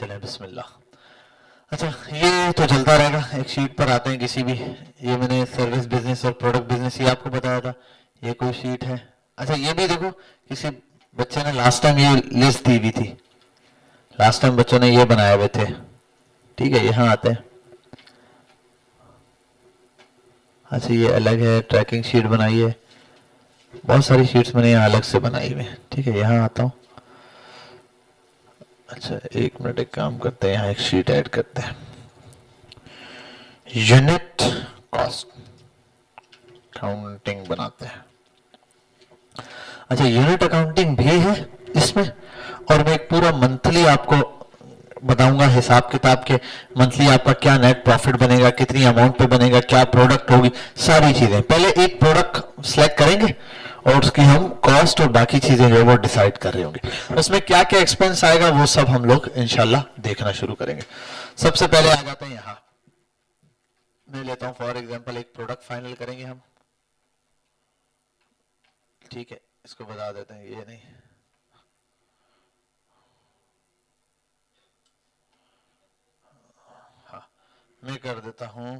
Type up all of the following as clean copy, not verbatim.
चलें बिस्मिल्लाह। अच्छा, ये तो चलता रहेगा। एक शीट पर आते हैं किसी भी, ये मैंने सर्विस बिजनेस और प्रोडक्ट बिजनेस ये आपको बताया था, ये कोई शीट है। अच्छा, ये भी देखो, किसी बच्चे ने लास्ट टाइम ये लिस्ट दी हुई थी, लास्ट टाइम बच्चों ने ये बनाए हुए थे। ठीक है, यहाँ आते हैं। अच्छा, ये अलग है, ट्रैकिंग शीट बनाई है, बहुत सारी शीट्स मैंने यहाँ अलग से बनाई हुई है। ठीक है, यहाँ आता हूँ। अच्छा, एक मिनट, एक काम करते हैं, यहाँ एक शीट ऐड करते हैं, यूनिट कॉस्ट अकाउंटिंग बनाते हैं। अच्छा, यूनिट अकाउंटिंग भी है इसमें, और मैं एक पूरा मंथली आपको बताऊंगा हिसाब किताब के, मंथली आपका क्या नेट प्रॉफिट बनेगा, कितनी अमाउंट पे बनेगा, क्या प्रोडक्ट होगी, सारी चीजें। पहले एक प्रोडक्ट सिलेक्ट करेंगे और उसकी हम कॉस्ट और बाकी चीजें जो है वो डिसाइड कर रहे होंगे। उसमें क्या क्या एक्सपेंस आएगा वो सब हम लोग इंशाल्लाह देखना शुरू करेंगे। सबसे पहले आ जाते हैं यहां, मैं लेता हूं फॉर एग्जांपल एक प्रोडक्ट फाइनल करेंगे हम। ठीक है, इसको बता देते हैं, ये नहीं, हाँ, मैं कर देता हूं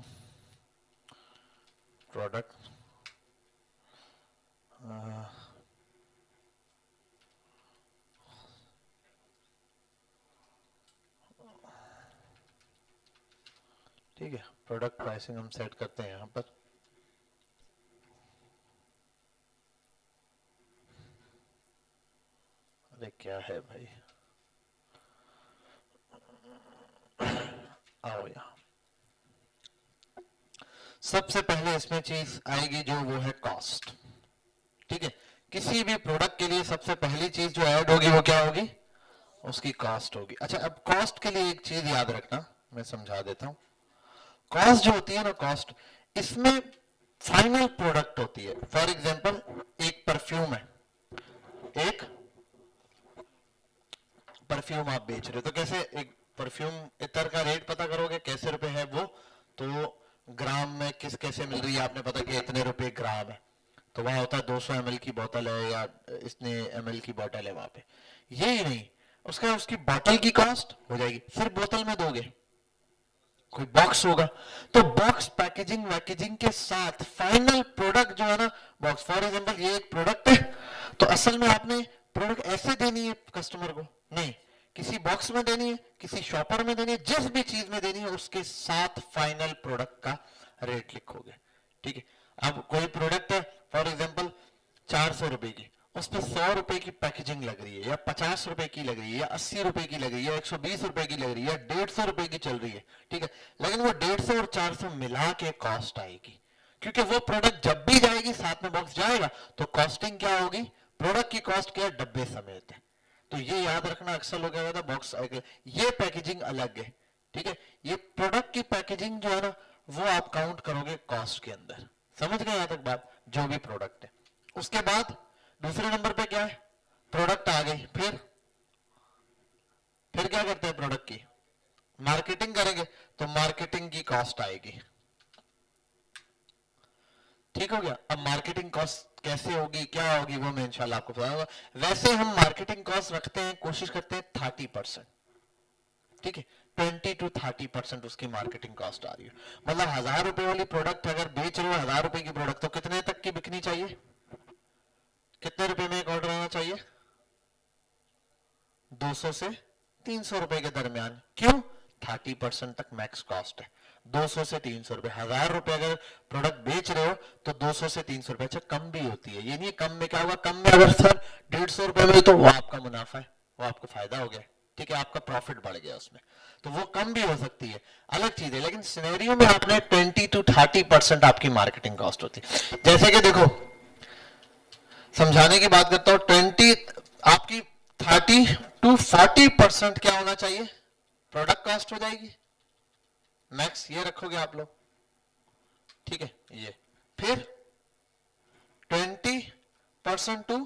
प्रोडक्ट ठीक है, प्रोडक्ट प्राइसिंग हम सेट करते हैं यहां पर। अरे क्या है भाई, आओ यहाँ। सबसे पहले इसमें चीज आएगी जो वो है कॉस्ट। ठीक है, किसी भी प्रोडक्ट के लिए सबसे पहली चीज जो ऐड होगी वो क्या होगी, उसकी कॉस्ट होगी। अच्छा, अब कॉस्ट के लिए एक चीज याद रखना, मैं समझा देता हूं। कॉस्ट जो होती है ना, कॉस्ट, इसमें फाइनल प्रोडक्ट होती है। फॉर एग्जांपल एक परफ्यूम है, एक परफ्यूम आप बेच रहे हो, तो कैसे एक परफ्यूम इतर का रेट पता करोगे, कैसे रुपए है वो, तो ग्राम में किस कैसे मिल रही है, आपने पता कि इतने रुपए ग्राम है, तो वहां होता है 200 ml की बोतल है या इतने ml की बोतल है वहां पे। ये ही नहीं, उसका उसकी बोतल की कॉस्ट हो जाएगी। सिर्फ बोतल में दोगे, कोई बॉक्स होगा, तो बॉक्स पैकेजिंग वैकेजिंग के साथ फाइनल प्रोडक्ट जो है ना, बॉक्स। फॉर एग्जांपल ये एक प्रोडक्ट है, तो असल में आपने प्रोडक्ट ऐसे देनी है कस्टमर को नहीं, किसी बॉक्स में देनी है, किसी शॉपर में देनी है, जिस भी चीज में देनी है उसके साथ फाइनल प्रोडक्ट का रेट लिखोगे। ठीक है, अब कोई प्रोडक्ट है फॉर एग्जांपल 400 रुपए की, उस पर 100 रुपए की पैकेजिंग लग रही है, या 50 रुपए की लग रही है, या 80 रुपए की लग रही है, या 120 रुपए की लग रही है, या 150 रुपए की चल रही है। ठीक है, लेकिन वो 150 और 400 मिला के कॉस्ट आएगी, क्योंकि वो प्रोडक्ट जब भी जाएगी साथ में बॉक्स जाएगा, तो कॉस्टिंग क्या होगी, प्रोडक्ट की कॉस्ट क्या है, डब्बे समेत है। तो ये याद रखना, अक्सर लोग क्या कहते हैं बॉक्स, ये पैकेजिंग अलग है। ठीक है, ये प्रोडक्ट की पैकेजिंग जो है ना, वो आप काउंट करोगे कॉस्ट के अंदर। समझ गए यहां तक बात, जो भी प्रोडक्ट है। उसके बाद दूसरे नंबर पे क्या है, प्रोडक्ट आ गई, फिर क्या करते हैं, प्रोडक्ट की मार्केटिंग करेंगे, तो मार्केटिंग की कॉस्ट आएगी। ठीक हो गया। अब मार्केटिंग कॉस्ट कैसे होगी, क्या होगी, वो मैं इंशाल्लाह आपको बताऊंगा। वैसे हम मार्केटिंग कॉस्ट रखते हैं, कोशिश करते हैं 30%। ठीक है, 20 to 30% उसकी मार्केटिंग कॉस्ट आ रही है। मतलब 1000 रुपए वाली प्रोडक्ट अगर बेच रहे हो, 1000 रुपए की प्रोडक्ट, तो कितने तक की बिकनी चाहिए, कितने रुपए में एक ऑर्डर आना चाहिए, 200 से 300 रुपए के दरमियान। क्यों, 30% तक मैक्स कॉस्ट है, 200 से 300 रुपए। 1000 रुपए अगर प्रोडक्ट बेच रहे हो तो 200 से 300 रुपए। अच्छा, कम भी होती है, ये नहीं कम में क्या होगा, कम में अगर सर 150 रुपए में, तो वो आपका मुनाफा है, वो आपको फायदा हो गया। ठीक है, आपका प्रॉफिट बढ़ गया उसमें, तो वो कम भी हो सकती है, अलग चीज है। लेकिन सिनेरियो में आपने 20 to 30% आपकी मार्केटिंग कॉस्ट होती है। जैसे कि देखो, समझाने की बात करता हूं, 20 आपकी 30 to 40% क्या होना चाहिए, प्रोडक्ट कॉस्ट हो जाएगी, मैक्स ये रखोगे आप लोग। ठीक है, ये फिर 20% to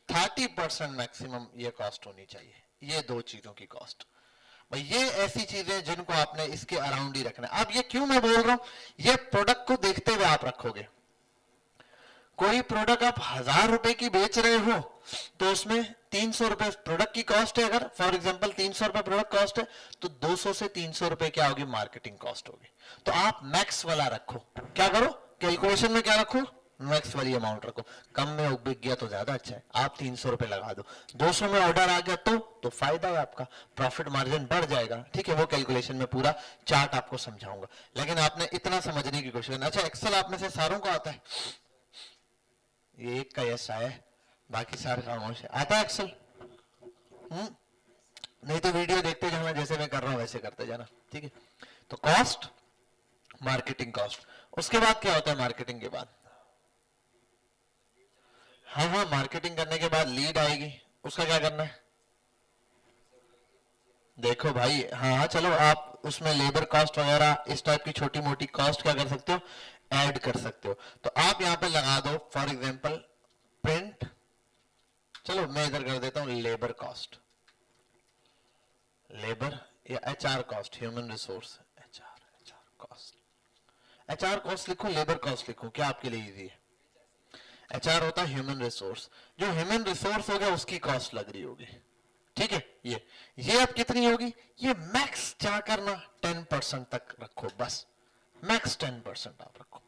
30% मैक्सिमम ये कॉस्ट होनी चाहिए। ये दो चीजों की कॉस्ट भाई, ये ऐसी चीजें जिनको आपने इसके अराउंड ही रखना है। अब ये क्यों मैं बोल रहा हूं, ये प्रोडक्ट को देखते हुए आप रखोगे। कोई प्रोडक्ट आप 1000 रुपए की बेच रहे हो, तो उसमें ₹300 प्रोडक्ट की कॉस्ट है, अगर फॉर एग्जांपल ₹300 प्रोडक्ट कॉस्ट है, तो 200 से ₹300 क्या होगी मार्केटिंग कॉस्ट होगी। तो आप मैक्स वाला रखो, क्या करो कैलकुलेशन में क्या रखो, मैक्स वाली अमाउंट रखो। कम में बिक गया तो ज्यादा अच्छा है, आप ₹300 लगा दो, 200 में ऑर्डर आ गया तो फायदा है आपका, प्रॉफिट मार्जिन बढ़ जाएगा। ठीक है, वो कैलकुलेशन में पूरा चार्ट आपको समझाऊंगा, लेकिन आपने इतना समझने की कोशिश करना। अच्छा, एक्सेल आप में से सारों को आता है? ये एक का यस आया है, बाकी सारे खामोश है। आता है एक्सेल? नहीं तो वीडियो देखते जाना, जैसे मैं कर रहा हूं वैसे करते जाना। ठीक है, तो कॉस्ट, मार्केटिंग कॉस्ट, उसके बाद क्या होता है मार्केटिंग के बाद? हाँ हाँ, मार्केटिंग करने के बाद लीड आएगी, उसका क्या करना है? देखो भाई, हाँ हाँ चलो, आप उसमें लेबर कॉस्ट वगैरह इस टाइप की छोटी मोटी कॉस्ट क्या कर सकते हो, ऐड कर सकते हो। तो आप यहाँ पे लगा दो फॉर एग्जांपल प्रिंट, चलो मैं इधर कर देता हूँ लेबर कॉस्ट, लेबर या HR cost, human resource, HR cost, HR cost लिखो, लेबर कॉस्ट लिखो, क्या आपके लिए इजी है? एचआर होता है ह्यूमन रिसोर्स, जो ह्यूमन रिसोर्स हो गया उसकी कॉस्ट लग रही होगी। ठीक है, ये अब कितनी होगी, ये मैक्स क्या करना, 10% तक रखो, बस मैक्स 10% आप रखो।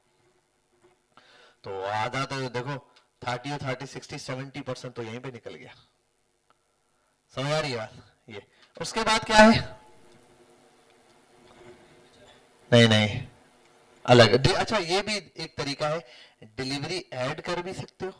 तो आधा तो देखो 30 और 30 60 70% तो यहीं पे निकल गया। समझ आ रही है बात? ये उसके बाद क्या है? नहीं नहीं, अलग अच्छा, ये भी एक तरीका है, डिलीवरी ऐड कर भी सकते हो,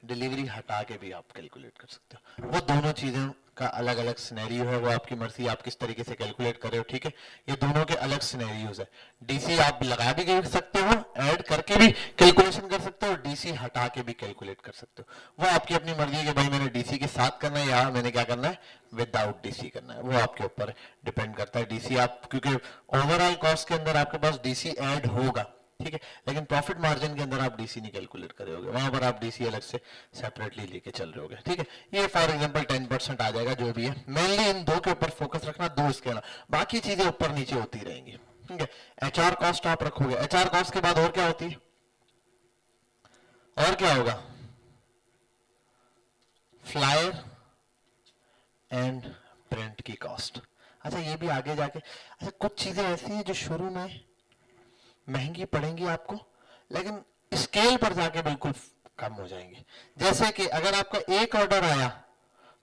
डिलीवरी हटा के भी आप कैलकुलेट कर सकते हो। वो दोनों चीजों का अलग अलग सिनेरियो है, वो आपकी मर्जी, आप किस तरीके से कैलकुलेट कर रहे हो। ठीक है, ये दोनों के अलग सिनेरियोज है। डीसी आप लगा भी कर सकते हो, ऐड करके भी कैलकुलेशन कर सकते हो, डीसी हटा के भी कैलकुलेट कर सकते हो। वो आपकी अपनी मर्जी है कि भाई मैंने डीसी के साथ करना है या मैंने क्या करना है, विदाउट डीसी करना है, वो आपके ऊपर डिपेंड करता है। डीसी आप, क्योंकि ओवरऑल कॉस्ट के अंदर आपके पास डीसी ऐड होगा, ठीक है, लेकिन प्रॉफिट मार्जिन के अंदर आप डीसी नहीं कैलकुलेट करे होगे, वहां पर आप डीसी अलग से सेपरेटली लेके चल रहे होगे। ठीक है, ये फॉर एग्जांपल 10% आ जाएगा, जो भी है मेनली इन दो के ऊपर फोकस रखना, दो इसके ना, बाकी चीजें ऊपर नीचे होती रहेंगी। ठीक है, एचआर कॉस्ट आप रखोगे, एचआर कॉस्ट के बाद और क्या होती है, और क्या होगा, फ्लायर एंड प्रिंट की कॉस्ट। अच्छा, ये भी आगे जाके, अच्छा कुछ चीजें ऐसी हैं जो शुरू में महंगी पड़ेंगी आपको, लेकिन स्केल पर जाके बिल्कुल कम हो जाएंगे। जैसे कि अगर आपका एक ऑर्डर आया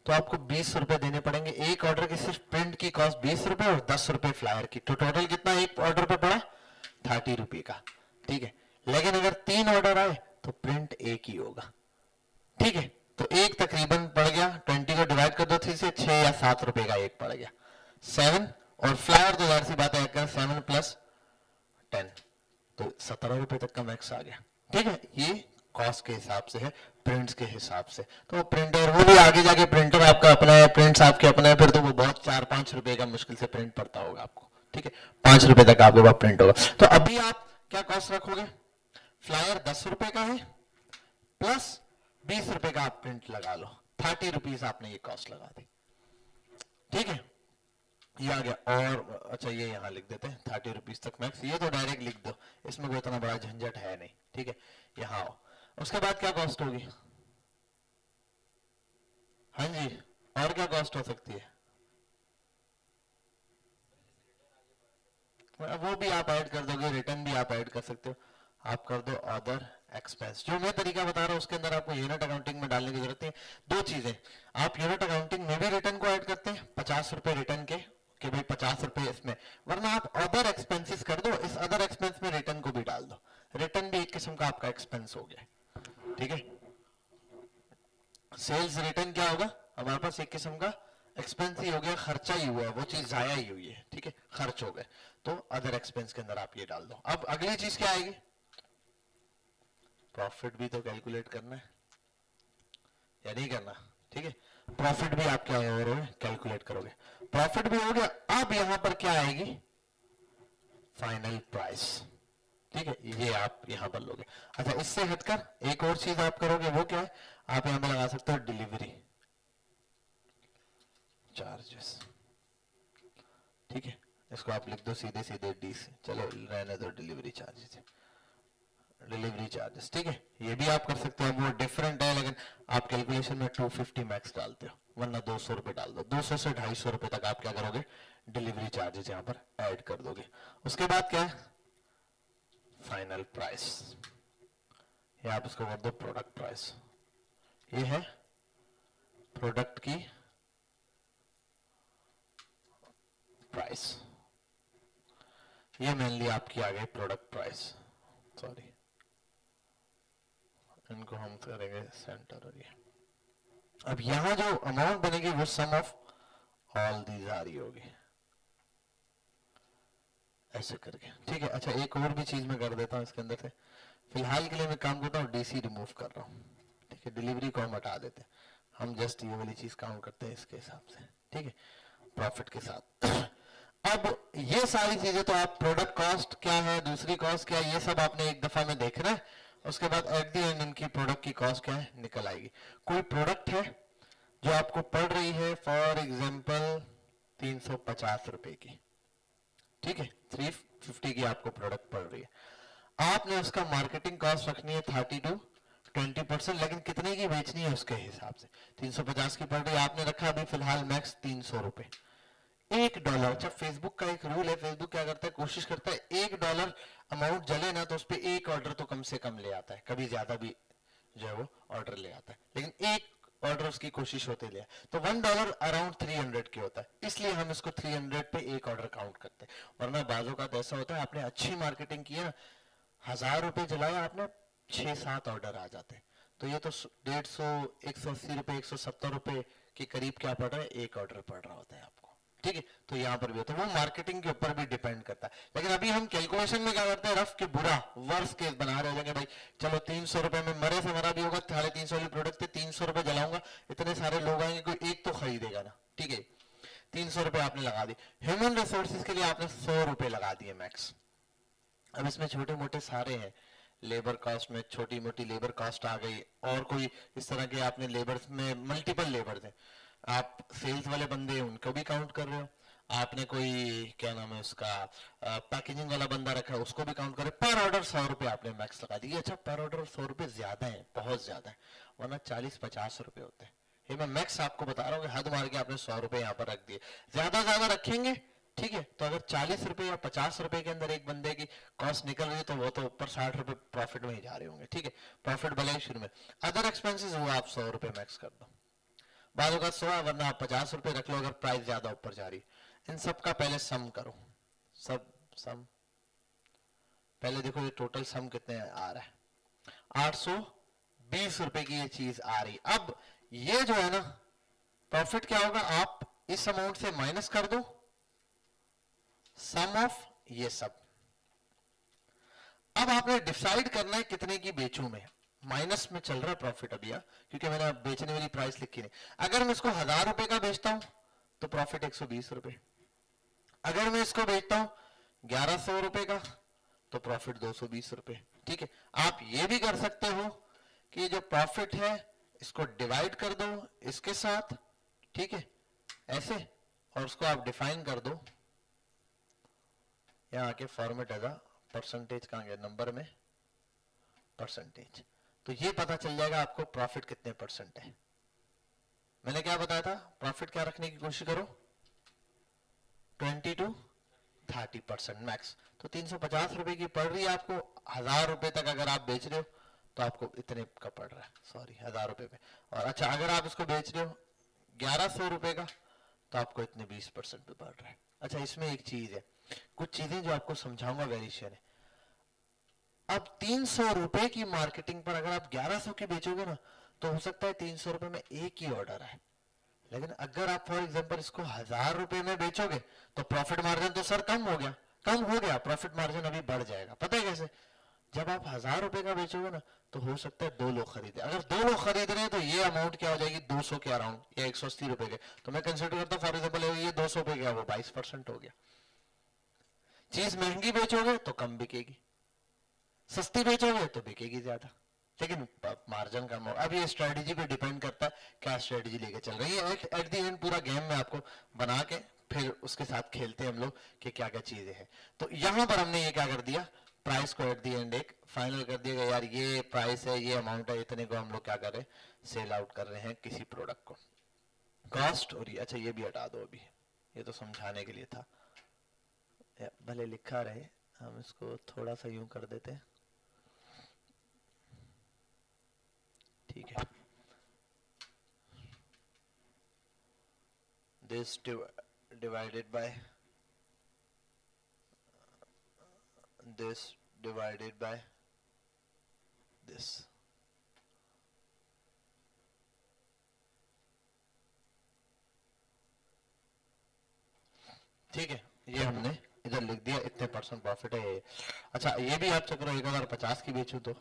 तो आपको 20 रुपए देने पड़ेंगे, एक ऑर्डर की सिर्फ प्रिंट की कॉस्ट 20 रुपए और 10 रुपए फ्लायर की, तो टोटल कितना एक ऑर्डर पे पड़ा, 30 रुपए का। ठीक है, लेकिन अगर 3 ऑर्डर आए तो प्रिंट एक ही होगा। ठीक है, तो एक तकरीबन पड़ गया, 20 को डिवाइड कर दो 3 से, 6 या 7 रुपए का एक पड़ गया, 7, और फ्लायर तो जाहिर सी बात है 7 प्लस 10, तो 17 रुपए तक का मैक्स आ गया। ठीक है, ये कॉस्ट के हिसाब से है, प्रिंट्स के हिसाब से। तो प्रिंटर, वो भी आगे जाके प्रिंटर आपका अपना है, प्रिंट्स आपके अपने हैं, फिर तो वो बहुत 4-5 रुपए का मुश्किल से प्रिंट पड़ता होगा आपको। ठीक है, 5 रुपए तक आपके पास प्रिंट होगा। तो अभी आप क्या कॉस्ट रखोगे, फ्लायर 10 रुपए का है प्लस 20 रुपए का आप प्रिंट लगा लो, 30 रुपीज आपने ये कॉस्ट लगा दी। ठीक है, ये आ गया। और अच्छा, ये यहाँ लिख देते हैं 30 रुपीज तक मैक्स, ये तो डायरेक्ट लिख दो, इसमें कोई इतना बड़ा झंझट है नहीं। ठीक है, यहाँ आओ, उसके बाद क्या कॉस्ट होगी, हाँ जी, और क्या कॉस्ट हो सकती है, वो भी आप ऐड कर दोगे, रिटर्न भी आप ऐड कर सकते हो, आप कर दो अदर एक्सपेंस। जो मैं तरीका बता रहा हूँ उसके अंदर आपको यूनिट अकाउंटिंग में डालने की जरूरत है। दो चीजें, आप यूनिट अकाउंटिंग में भी रिटर्न को ऐड करते हैं, 50 रुपए रिटर्न के, कि भाई 50 रुपए इसमें, वरना आप अदर एक्सपेंसेस कर दो, इस अदर एक्सपेंस में रिटर्न को भी डाल दो, रिटर्न भी एक किस्म का आपका एक्सपेंस हो गया। ठीक है, सेल्स रिटर्न क्या होगा हमारे पास, एक किस्म का एक्सपेंस ही हो गया, खर्चा ही हुआ है, वो चीज जाया ही हुई है। ठीक है, खर्च हो गए, तो अदर एक्सपेंस के अंदर आप ये डाल दो। अब अगली चीज क्या आएगी, प्रॉफिट भी तो कैलकुलेट करना है या नहीं करना। ठीक है, प्रॉफिट भी आप क्या करोगे, कैलकुलेट करोगे, प्रॉफिट भी हो गया। अब यहां पर क्या आएगी, फाइनल प्राइस। ठीक है, ये आप यहां पर लोगे। अच्छा, इससे हटकर एक और चीज आप करोगे, वो क्या है, आप यहां पर लगा सकते हो डिलीवरी चार्जेस। ठीक है, इसको आप लिख दो सीधे सीधे डी से, चलो रहने दो डिलीवरी चार्जेस, डिलीवरी चार्जेस। ठीक है, ये भी आप कर सकते हो, वो डिफरेंट है, लेकिन आप कैलकुलेशन में 250 मैक्स डालते हो। वरना 200 रुपए डाल दो। 200 से 250 रुपए तक आप क्या करोगे, डिलीवरी चार्जेस यहां पर ऐड कर दोगे। उसके बाद क्या है, फाइनल प्राइस, ये आप इसको कर दो प्रोडक्ट प्राइस। ये है प्रोडक्ट की प्राइस, ये मेनली आपकी आ गई प्रोडक्ट प्राइस। सॉरी, इनको हम करेंगे सेंटर। और ये अब यहां जो अमाउंट बनेगी वो सम ऑफ ऑल दीज आ रही होगी, ऐसे करके, ठीक है। अच्छा, एक और भी चीज मैं कर देता हूं इसके अंदर से। फिलहाल के लिए मैं काम करता हूँ डीसी रिमूव कर रहा हूँ, ठीक है। डिलीवरी को हम हटा देते हैं, हम जस्ट ये वाली चीज काउंट करते हैं इसके हिसाब से, ठीक है, प्रॉफिट के साथ। अब ये सारी चीजें तो आप प्रोडक्ट कॉस्ट क्या है, दूसरी कॉस्ट क्या है, ये सब आपने एक दफा में देखना है। उसके बाद एट द एंड इनकी प्रोडक्ट की कॉस्ट क्या है निकल आएगी। कोई प्रोडक्ट है जो आपको पड़ रही है फॉर एग्जांपल 350 रुपए की, ठीक है, 350 की आपको प्रोडक्ट पड़ रही है। आपने उसका मार्केटिंग कॉस्ट रखनी है 30 to 20%, लेकिन कितने की बेचनी है उसके हिसाब से। 350 की पड़ रही है, आपने रखा अभी फिलहाल मैक्स 300 रुपए, $1। अच्छा, फेसबुक का एक रूल है, फेसबुक क्या करता है, कोशिश करता है $1 अमाउंट जले ना तो उस पर एक ऑर्डर तो कम से कम ले आता है, कभी ज्यादा भी जो है वो ऑर्डर ले आता है, लेकिन एक ऑर्डर उसकी कोशिश होती है। तो $1 अराउंड 300 के होता है, इसलिए हम इसको 300 पे एक ऑर्डर काउंट करते हैं। वरना बाजों का तो ऐसा होता है, आपने अच्छी मार्केटिंग की है, 1000 रुपए जलाया आपने, 6-7 ऑर्डर आ जाते हैं, तो ये तो 150, 180 रुपए, 170 रुपए के करीब क्या पड़ रहा है, एक ऑर्डर पड़ रहा होता है आपको, ठीक है। तो यहां पर भी होता है, वो मार्केटिंग के ऊपर भी डिपेंड करता है। लेकिन अभी हम कैलकुलेशन में क्या करते हैं, रफ के बुरा वर्स केस बना रहे होंगे, भाई चलो 300 रुपए में मरे से मरा भी होगा, 350 वाली प्रोडक्ट थे, 300 रुपए जलाऊंगा, इतने सारे लोग आएंगे, कोई एक तो खरीदेगा ना, ठीक है। 300 रुपए आपने लगा दी, ह्यूमन रिसोर्सेज के लिए आपने 100 रुपए लगा दिए मैक्स। अब इसमें छोटे मोटे सारे हैं, लेबर कॉस्ट में छोटी मोटी लेबर कॉस्ट आ गई, और कोई इस तरह के आपने लेबर में मल्टीपल लेबर थे, आप सेल्स वाले बंदे उनको भी काउंट कर रहे हो, आपने कोई क्या नाम है उसका पैकेजिंग वाला बंदा रखा है उसको भी काउंट कर रहे, पर ऑर्डर 100 रुपए आपने मैक्स लगा दिए। अच्छा, पर ऑर्डर 100 रुपए ज्यादा है, बहुत ज्यादा है, वरना 40-50 रुपए होते हैं। ये मैं मैक्स आपको बता रहा हूँ, हद मार के आपने 100 रुपए यहाँ पर रख दिए, ज्यादा रखेंगे, ठीक है। तो अगर 40 रुपए या 50 रुपए के अंदर एक बंदे की कॉस्ट निकल रही है, तो वो तो ऊपर 60 रुपए प्रॉफिट में ही जा रहे होंगे, ठीक है। प्रॉफिट भले ही शुरू में, अदर एक्सपेंसेस वो आप 100 रुपए मैक्स कर दो, बाजू का 100, वरना आप 50 रुपए रख लो अगर प्राइस ज्यादा ऊपर जा रही। इन सब का पहले सम करो, सब सम पहले देखो, ये टोटल सम कितने आ रहा है, 820 रुपए की ये चीज आ रही। अब ये जो है ना प्रॉफिट क्या होगा, आप इस अमाउंट से माइनस कर दो सम ऑफ ये सब। अब आपने डिसाइड करना है कितने की बेचूं मैं, माइनस में चल रहा है प्रॉफिट अभी, क्योंकि मैंने बेचने वाली प्राइस लिखी नहीं। अगर मैं इसको 1000 रुपए का बेचता हूं तो प्रॉफिट 120 रुपए, अगर मैं इसको बेचता हूं 1100 रुपए का तो प्रॉफिट 220 रुपए, ठीक है। आप ये भी कर सकते हो कि जो प्रॉफिट है इसको डिवाइड कर दो इसके साथ, ठीक है, ऐसे, और उसको आप डिफाइन कर दो यहां आके फॉर्मेट एज परसेंटेज, कहां गया नंबर में परसेंटेज, तो ये पता चल जाएगा आपको प्रॉफिट कितने परसेंट है। मैंने क्या बताया था, प्रॉफिट क्या रखने की कोशिश करो, 20 to 30% मैक्स। तो 350 रुपए की पड़ रही है आपको, 1000 रुपए तक अगर आप बेच रहे हो तो आपको इतने का पड़ रहा है, सॉरी 1000 रुपए पे। और अच्छा, अगर आप इसको बेच रहे हो 1100 रुपए का तो आपको इतने 20% पे पड़ रहा है। अच्छा, इसमें एक चीज है, कुछ चीजें जो आपको समझाऊंगा वेरिएशन है। अब 300 रुपए की मार्केटिंग पर अगर आप 1100 की बेचोगे ना, तो हो सकता है 300 रुपए में एक ही ऑर्डर है, लेकिन अगर आप फॉर एग्जांपल इसको 1000 रुपए में बेचोगे तो प्रॉफिट मार्जिन तो सर कम हो गया, प्रॉफिट मार्जिन अभी बढ़ जाएगा। पता है कैसे, जब आप 1000 रुपए का बेचोगे ना तो हो सकता है 2 लोग खरीदे, अगर 2 लोग खरीद रहे हैं तो ये अमाउंट क्या हो जाएगी 200 के अराउंड या 180 रुपए के, तो मैं कंसिडर करता हूँ फॉर एग्जाम्पल ये 200 पे गया, वो 22% हो गया। चीज महंगी बेचोगे तो कम बिकेगी, सस्ती बेचोगे तो बिकेगी ज्यादा, लेकिन मार्जिन कम हो। अब ये स्ट्रेटेजी पे डिपेंड करता है क्या स्ट्रेटेजी लेके चल रही है। एट द एंड पूरा गेम में आपको बना के फिर उसके साथ खेलते हैं हम लोग कि क्या क्या चीजें हैं। तो यहां पर हमने ये क्या कर दिया, प्राइस को एट द एंड एक फाइनल कर दिया, यार ये प्राइस है, ये अमाउंट है, इतने को हम लोग क्या कर रहे हैं, सेल आउट कर रहे हैं किसी प्रोडक्ट को। कॉस्ट और ये, अच्छा ये भी हटा दो अभी, ये तो समझाने के लिए था, भले लिखा रहे, हम इसको थोड़ा सा यूं कर देते हैं, ठीक है। This divided by this divided by this, ठीक है। ये हमने इधर लिख दिया, इतने परसेंट प्रॉफिट है ये। अच्छा ये भी आप चक्रो 1050 की बेचूं तो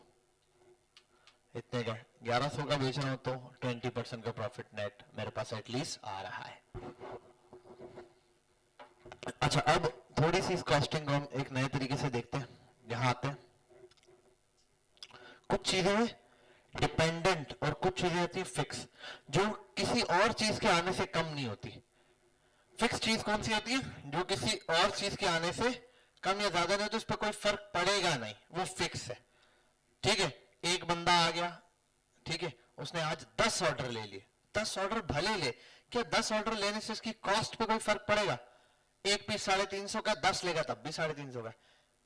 इतने का, 1100 का बेच रहा हूं तो 20% का प्रॉफिट नेट मेरे पास एटलीस्ट आ रहा है। अच्छा अब थोड़ी सी इस कॉस्टिंग को हम एक नए तरीके से देखते हैं। यहां आते हैं, कुछ चीजें डिपेंडेंट और कुछ चीजें होती है फिक्स, जो किसी और चीज के आने से कम नहीं होती। फिक्स चीज कौन सी होती है? जो किसी और चीज के आने से कम या ज्यादा नहीं होती, उस पर कोई फर्क पड़ेगा नहीं, वो फिक्स है। ठीक है, एक बंदा आ गया, ठीक है, उसने आज 10 ऑर्डर ले लिए, 10 ऑर्डर भले ले, क्या 10 ऑर्डर लेने से उसकी कॉस्ट पे कोई फर्क पड़ेगा? एक पीस 350 का, 10 लेगा तब भी 350 का,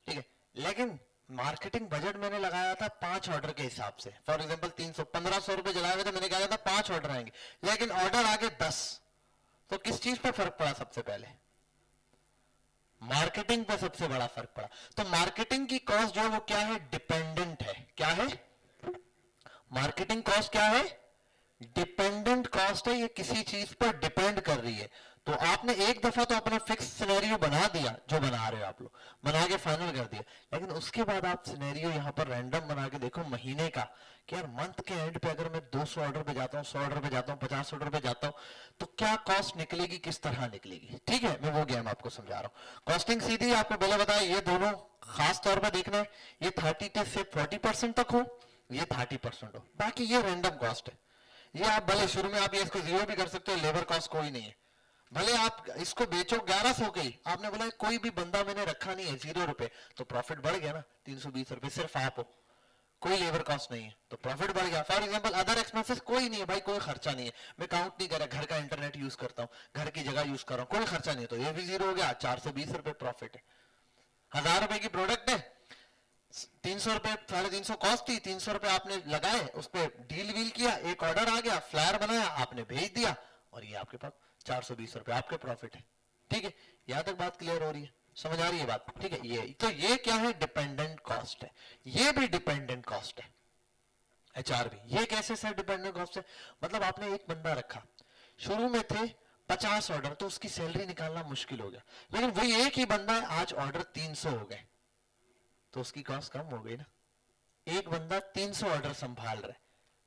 ठीक है। लेकिन मार्केटिंग बजट मैंने लगाया था 5 ऑर्डर के हिसाब से, फॉर एग्जांपल 300 1500 रुपए जलाया था, मैंने कहा था 5 ऑर्डर आएंगे, लेकिन ऑर्डर आगे 10, तो किस चीज पर फर्क पड़ा? सबसे पहले मार्केटिंग पर सबसे बड़ा फर्क पड़ा। तो मार्केटिंग की कॉस्ट जो है वो क्या है? डिपेंडेंट है। क्या है? मार्केटिंग कॉस्ट क्या है? डिपेंडेंट कॉस्ट है, ये किसी चीज पर डिपेंड कर रही है। तो आपने एक दफा तो अपना फिक्स सिनेरियो बना दिया, जो बना रहे हो आप लोग, बना के फाइनल कर दिया, लेकिन उसके बाद आप सिनेरियो यहां पर रैंडम बना के देखो महीने का, कि यार मंथ के एंड पे अगर मैं 200 ऑर्डर पे जाता हूँ, 100 ऑर्डर पे जाता हूँ, 50 ऑर्डर पे जाता हूँ, तो क्या कॉस्ट निकलेगी, किस तरह निकलेगी। ठीक है, मैं वो गेम आपको समझा रहा हूँ। कॉस्टिंग सीधी आपको पहले बताया, ये दोनों खास तौर पर देखना है, ये 30 से 40% तक हो, ये 30% हो, बाकी ये रैंडम कॉस्ट है। ये आप भले शुरू में आप ये इसको जीरो भी कर सकते हो, लेबर कॉस्ट कोई नहीं है, भले आप इसको बेचो 1100 के ही, आपने बोला कोई भी बंदा मैंने रखा नहीं है, 0 रुपए, तो प्रॉफिट बढ़ गया ना, 320 रुपए, सिर्फ आप हो, कोई लेबर कॉस्ट नहीं है, तो प्रॉफिट बढ़ गया। फॉर एग्जांपल अदर एक्सपेंसेस कोई नहीं है भाई, कोई खर्चा नहीं है, मैं काउंट नहीं कर रहा, घर का इंटरनेट यूज करता हूँ, घर की जगह यूज कर रहा हूँ, कोई खर्चा नहीं है, तो ये भी जीरो हो गया, 420 रुपए प्रॉफिट है। 1000 रुपए की प्रोडक्ट है, 300 रुपए 350 कॉस्ट थी, 300 रुपए आपने लगाए, उस पर डील वील किया, एक ऑर्डर आ गया, फ्लायर बनाया, आपने भेज दिया, और ये आपके पास 420 रुपए आपके प्रॉफिट है। ठीक है, यहां तक बात क्लियर हो रही है, समझ आ रही है बात? ठीक है, ये तो ये क्या है? डिपेंडेंट कॉस्ट है, ये भी डिपेंडेंट कॉस्ट है, एचआर भी। ये कैसे सर डिपेंडेंट कॉस्ट है? मतलब आपने एक बंदा रखा, शुरू में थे 50 ऑर्डर, तो उसकी सैलरी निकालना मुश्किल हो गया, लेकिन वही एक ही बंदा है, आज ऑर्डर 300 हो गए, तो उसकी कॉस्ट कम हो गई ना। एक बंदा 300 ऑर्डर संभाल रहा है,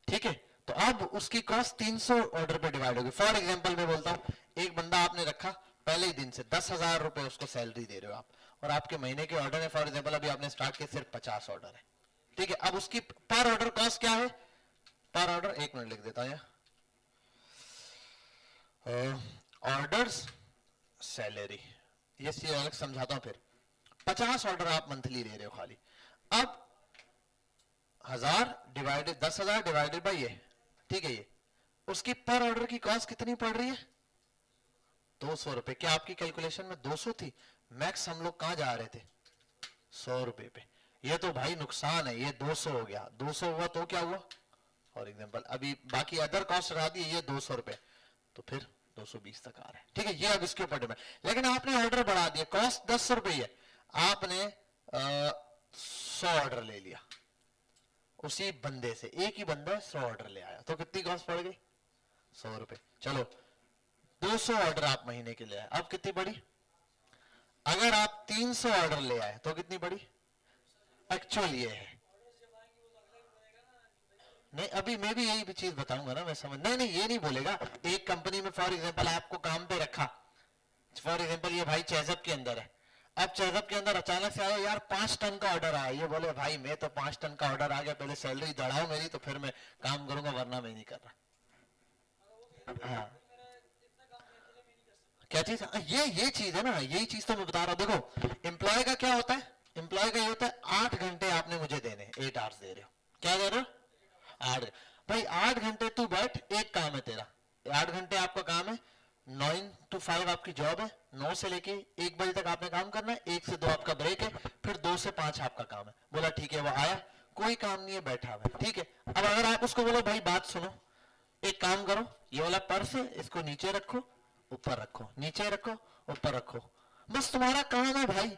ठीक है, तो अब उसकी कॉस्ट 300 ऑर्डर पे डिवाइड होगी। फॉर एग्जांपल मैं बोलता हूं, एक बंदा आपने रखा, पहले ही दिन से 10,000 रुपए उसको सैलरी दे रहे हो आप, और आपके महीने के ऑर्डर है, फॉर एग्जांपल अभी आपने स्टार्ट किया, सिर्फ 50 ऑर्डर है, ठीक है। अब उसकी पर ऑर्डर कॉस्ट क्या है? पर ऑर्डर, एक मिनट लिख देता हूं, ऑर्डर्स सैलरी, ये चीज अलग समझाता हूं फिर। 50 ऑर्डर आप मंथली दे रहे हो खाली, अब 1000 डिवाइडेड 10,000 डिवाइडेड बाई ये, ठीक है, ये उसकी पर ऑर्डर की कॉस्ट कितनी पड़ रही है? 200 रुपए। क्या आपकी कैलकुलेशन में 200 थी? मैक्स हम लोग कहां जा रहे थे? 100 रुपए पे। ये तो भाई नुकसान है, ये 200 हो गया, 200 हुआ तो क्या हुआ? फॉर एग्जांपल अभी बाकी अदर कॉस्ट हटा दी, ये 200 रुपए, तो फिर 220 तक आ रहा है, ठीक है। ये अब इसके ऊपर डिपेंड, लेकिन आपने ऑर्डर बढ़ा दिया, कॉस्ट 10 रुपए है, आपने 100 ऑर्डर ले लिया उसी बंदे से, एक ही बंदा 100 ऑर्डर ले आया, तो कितनी कॉस्ट पड़ गई? 100 रुपए। चलो 200 ऑर्डर आप महीने के ले आए, अब कितनी पड़ी? अगर आप 300 ऑर्डर ले आए तो कितनी पड़ी? एक्चुअल ये है, नहीं अभी मैं भी यही चीज बताऊंगा ना, मैं समझ, नहीं नहीं ये नहीं बोलेगा। एक कंपनी में फॉर एग्जांपल आपको काम पे रखा, फॉर एग्जांपल ये भाई चेजअप के अंदर है, अब चेजअप के अंदर अचानक से आया यार 5 टन का ऑर्डर आया, ये बोले भाई मैं तो 5 टन का ऑर्डर आ गया, पहले सैलरी बढ़ाओ मेरी, तो फिर मैं काम करूंगा, वरना मैं नहीं कर रहा। हाँ क्या चीज? ये चीज है ना, यही चीज तो मैं बता रहा हूं। देखो एम्प्लॉय का क्या होता है? एम्प्लॉय का ये होता है 8 घंटे आपने मुझे देने, 8 आवर्स दे रहे हो, क्या दे रहे हो? 8। भाई 8 घंटे तू बैठ, एक काम है तेरा, 8 घंटे आपका काम है, 9 to 5 आपकी जॉब है, 9 से लेके 1 बजे तक आपने काम करना है, 1 से 2 आपका ब्रेक है, फिर 2 से 5 आपका काम है। बोला ठीक है, वो आया, कोई काम नहीं है, बैठा हुआ है, ठीक है। अब अगर आप उसको बोलो भाई बात सुनो, एक काम करो, ये वाला पर्स है इसको नीचे रखो, ऊपर रखो, नीचे रखो, ऊपर रखो, बस तुम्हारा काम है भाई,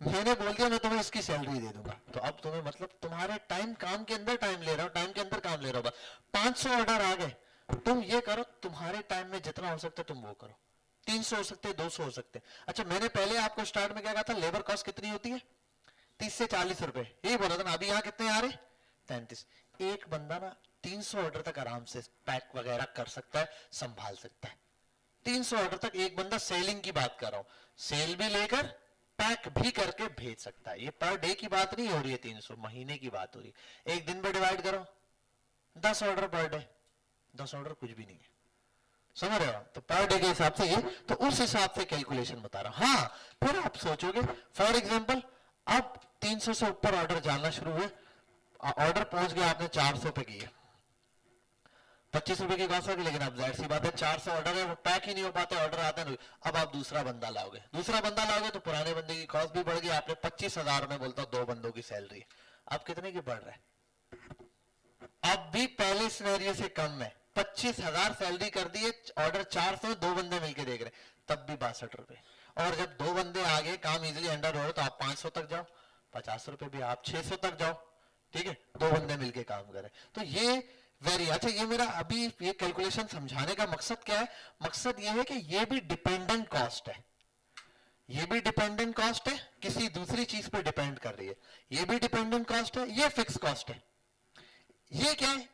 मैंने बोल दिया मैं तुम्हें इसकी सैलरी दे दूंगा। तो अब तुम्हें मतलब तुम्हारे टाइम, काम के अंदर टाइम ले रहा हो, टाइम के अंदर काम ले रहा हो, 500 ऑर्डर आ गए, तुम ये करो, तुम्हारे टाइम में जितना हो सकता है तुम वो करो, 300 हो सकते हैं, 200 हो सकते हैं। अच्छा, मैंने पहले आपको स्टार्ट में क्या कहा था, लेबर कॉस्ट कितनी होती है, 30 से 40 रुपए, यही बोला था ना। अभी यहाँ कितने आ रहे, 33। एक बंदा ना 300 ऑर्डर तक आराम से पैक वगैरह कर सकता है, संभाल सकता है। 300 ऑर्डर तक एक बंदा, सेलिंग की बात कर रहा हूं, सेल भी लेकर पैक भी करके भेज सकता है। ये पर डे की बात नहीं हो रही है, 300 महीने की बात हो रही है। एक दिन में डिवाइड करो, 10 ऑर्डर पर डे, 10 ऑर्डर कुछ भी नहीं है, समझ रहे हो? तो पर डे के हिसाब से ये, तो उस हिसाब से कैलकुलेशन बता रहा हूं। हाँ, फिर आप सोचोगे फॉर एग्जांपल अब 300 से ऊपर ऑर्डर जाना शुरू हुए, ऑर्डर पहुंच गया, आपने 400 पे किए, 25 रुपए की कॉस्ट होगी, लेकिन अब जाहिर सी बात है 400 ऑर्डर है, वो पैक ही नहीं हो पाते, ऑर्डर आते नहीं। अब आप दूसरा बंदा लाओगे, दूसरा बंदा लाओगे तो पुराने बंदे की कॉस्ट भी बढ़ गई, आपने 25,000 में बोलता 2 बंदों की सैलरी, अब कितने की बढ़ रहा है, अब भी पहले सिनेरियो से कम है, 25,000 सैलरी कर दी है, ऑर्डर 400, 2 बंदे मिलकर देख रहे, तब भी 62 रुपए। और जब 2 बंदे आगे, काम इजिली हैंडल हो रहा तो आप 500 तक जाओ, 50 रुपए भी आप 600 तक जाओ, ठीक है, 2 बंदे मिलके काम करें। तो ये वेरी अच्छा, ये मेरा अभी ये कैलकुलेशन समझाने का मकसद क्या है, मकसद ये है कि ये भी डिपेंडेंट कॉस्ट है, ये भी डिपेंडेंट कॉस्ट है, किसी दूसरी चीज पे डिपेंड कर रही है, ये भी डिपेंडेंट कॉस्ट है, ये फिक्स कॉस्ट है, ये क्या है,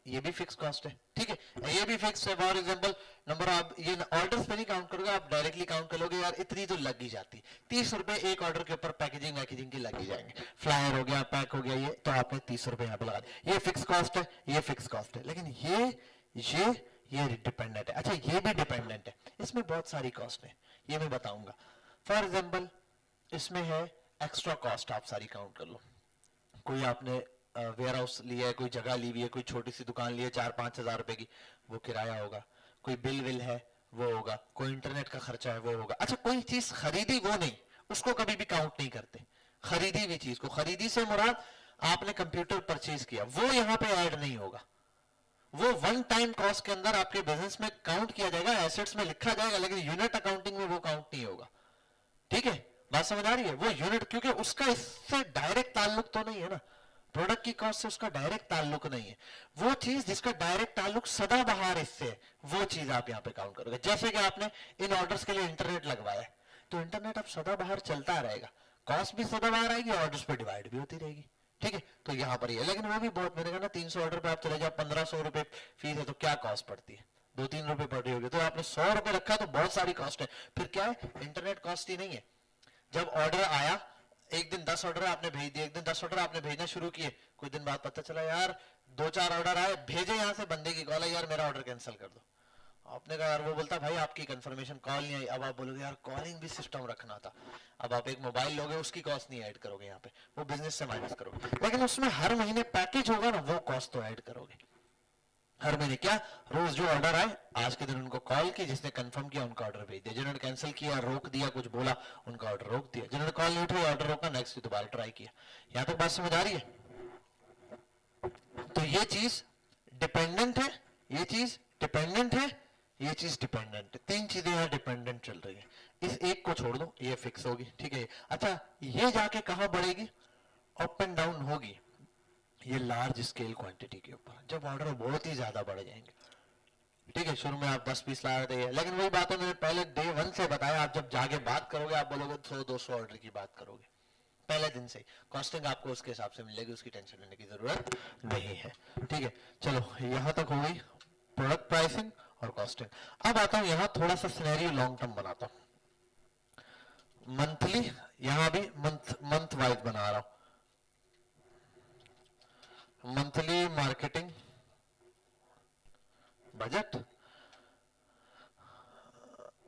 ये भी फिक्स कॉस्ट है, ठीक है, ये भी फिक्स है। फॉर एग्जांपल नंबर, आप ये ऑर्डर्स पे नहीं काउंट करोगे, आप डायरेक्टली काउंट करोगे, यार इतनी तो लग ही जाती, 30 रुपए एक ऑर्डर के ऊपर पैकेजिंग वैकेजिंग की लग ही जाएंगे, फ्लायर हो गया, पैक हो गया, ये तो आपने 30 रुपए यहाँ पे लगा दिया, ये फिक्स कॉस्ट है, ये फिक्स कॉस्ट है। लेकिन ये डिपेंडेंट है। अच्छा, ये भी डिपेंडेंट है, इसमें बहुत सारी कॉस्ट है, ये मैं बताऊंगा। फॉर एग्जाम्पल इसमें है एक्स्ट्रा कॉस्ट, आप सारी काउंट कर लो, कोई आपने वेयर हाउस लिया है, कोई जगह ली हुई है, कोई छोटी सी दुकान ली है 4-5 हजार रुपए की, वो किराया होगा, कोई बिल विल है वो होगा, कोई इंटरनेट का खर्चा है वो होगा। अच्छा, कोई चीज खरीदी वो नहीं, उसको कभी भी काउंट नहीं करते, खरीदी हुई चीज को, खरीदी से मुराद आपने कंप्यूटर परचेज किया, वो यहाँ पे ऐड नहीं होगा, वो वन टाइम कॉस्ट के अंदर आपके बिजनेस में काउंट किया जाएगा, एसेट्स में लिखा जाएगा, लेकिन यूनिट अकाउंटिंग में वो काउंट नहीं होगा, ठीक है, बात समझ आ रही है? वो यूनिट, क्योंकि उसका इससे डायरेक्ट ताल्लुक तो नहीं है ना, प्रोडक्ट की कॉस्ट से उसका डायरेक्ट ताल्लुक नहीं है, वो चीज जिसका डायरेक्ट ताल्लुक सदाबहार इससे है, वो चीज आप यहाँ पे काउंट करोगे। जैसे कि आपने इन ऑर्डर्स के लिए इंटरनेट लगवाया है, तो इंटरनेट अब सदाबहार चलता रहेगा, कॉस्ट भी सदाबहार आएगी, ऑर्डर्स पे डिवाइड भी होती रहेगी, ठीक है, तो यहाँ पर ही है। लेकिन वो भी बहुत, मैंने कहा ना 300 ऑर्डर पे आप चले जाओ, 1500 रुपए फीस है, तो क्या कॉस्ट पड़ती है, 2-3 रुपए पड़ रही होगी, तो आपने 100 रुपए रखा तो बहुत सारी कॉस्ट है। फिर क्या है, इंटरनेट कॉस्ट ही नहीं है, जब ऑर्डर आया, एक दिन 10 ऑर्डर आपने भेज दिए, एक दिन 10 ऑर्डर आपने भेजना शुरू किए, कुछ दिन बाद पता चला यार 2-4 ऑर्डर आए, भेजे यहां से, बंदे की कॉल है, यार मेरा ऑर्डर कैंसिल कर दो, आपने कहा यार, वो बोलता भाई आपकी कंफर्मेशन कॉल नहीं आई, अब आप बोलोगे यार कॉलिंग भी सिस्टम रखना था, अब आप एक मोबाइल लोगे, उसकी कॉस्ट नहीं ऐड करोगे यहाँ पे, वो बिजनेस से माइनस करोगे, लेकिन उसमें हर महीने पैकेज होगा ना, वो कॉस्ट तो ऐड करोगे हर महीने। क्या, रोज जो ऑर्डर आए, आज के दिन उनको कॉल की, जिसने कंफर्म किया उनका ऑर्डर भेज दिया, जिन्होंने कैंसिल किया, रोक दिया, कुछ बोला, उनका ऑर्डर रोक दिया, जिन्होंने कॉल नहीं उठाई, ऑर्डर रोका, नेक्स्ट दोबारा ट्राई किया। यहां तक बात समझ आ रही है? तो ये चीज डिपेंडेंट है, ये चीज डिपेंडेंट है, ये चीज डिपेंडेंट है, 3 चीजें यहां डिपेंडेंट चल रही है, इस एक को छोड़ दो, ये फिक्स होगी, ठीक है। अच्छा, ये जाके कहां बढ़ेगी, अप एंड डाउन होगी, ये लार्ज स्केल क्वांटिटी के ऊपर, जब ऑर्डर बहुत ही ज्यादा बढ़ जाएंगे, ठीक है, शुरू में आप 10 पीस ला रहे थे, लेकिन वही बात है मैंने पहले डे 1 से बताया, आप जब जाके बात करोगे, आप बोलोगे 100-200 ऑर्डर की बात करोगे पहले दिन से, कॉस्टिंग आपको उसके हिसाब से मिलेगी, उसकी टेंशन लेने की जरूरत नहीं है, ठीक है। चलो, यहां तक हो गई प्रोडक्ट प्राइसिंग और कॉस्टिंग। अब आता हूं यहां थोड़ा सा सिनेरियो लॉन्ग टर्म बनाता हूं, मंथली, यहां भी मंथ वाइज बना रहा हूं, monthly marketing budget,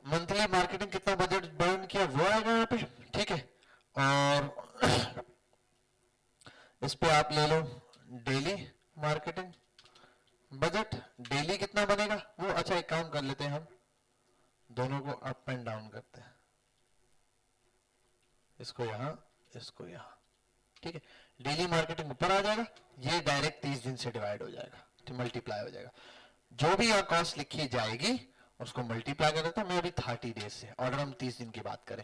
monthly marketing कितना बजट बर्न किया वो आएगा यहाँ पे, ठीक है। और इस पे आप ले लो डेली मार्केटिंग बजट, डेली कितना बनेगा वो। अच्छा, एक लेते हैं हम, दोनों को अप एंड डाउन करते हैं, इसको यहां, इसको यहां, ठीक है। डेली मार्केटिंग ऊपर आ जाएगा, ये डायरेक्ट 30 दिन से डिवाइड हो जाएगा, तो मल्टीप्लाई हो जाएगा। जो भी यहाँ कॉस्ट लिखी जाएगी उसको मल्टीप्लाई कर देता हूं मैं अभी 30 डेज से, ऑर्डर हम 30 दिन की बात करें,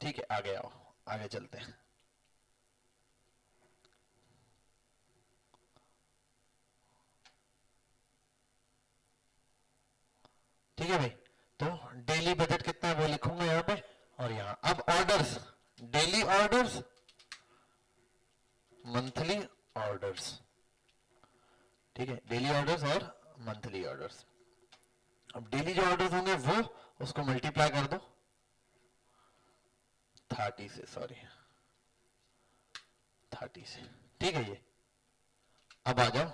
ठीक है। आगे आओ, आगे चलते हैं। ठीक है भाई, तो डेली बजट कितना है वो लिखूंगा यहां पे और यहां। अब orders, daily orders, monthly orders, ठीक है, डेली ऑर्डर्स और मंथली ऑर्डर्स। अब डेली जो ऑर्डर्स होंगे वो उसको मल्टीप्लाई कर दो 30 से, सॉरी 30 से, ठीक है। ये अब आ जाओ,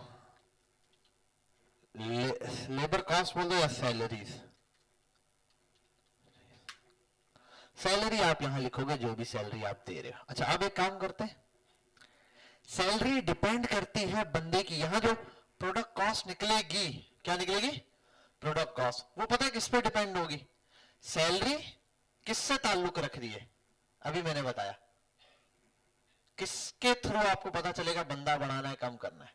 लेबर कॉस्ट बोल दो या सैलरीज, सैलरी आप यहां लिखोगे जो भी सैलरी आप दे रहे हो। अच्छा, अब एक काम करते हैं, सैलरी डिपेंड करती है बंदे की, यहां जो प्रोडक्ट कॉस्ट निकलेगी, क्या निकलेगी, प्रोडक्ट कॉस्ट, वो पता है किस पे डिपेंड होगी, सैलरी किससे ताल्लुक रख रही है, अभी मैंने बताया, किसके थ्रू आपको पता चलेगा बंदा बढ़ाना है कम करना है,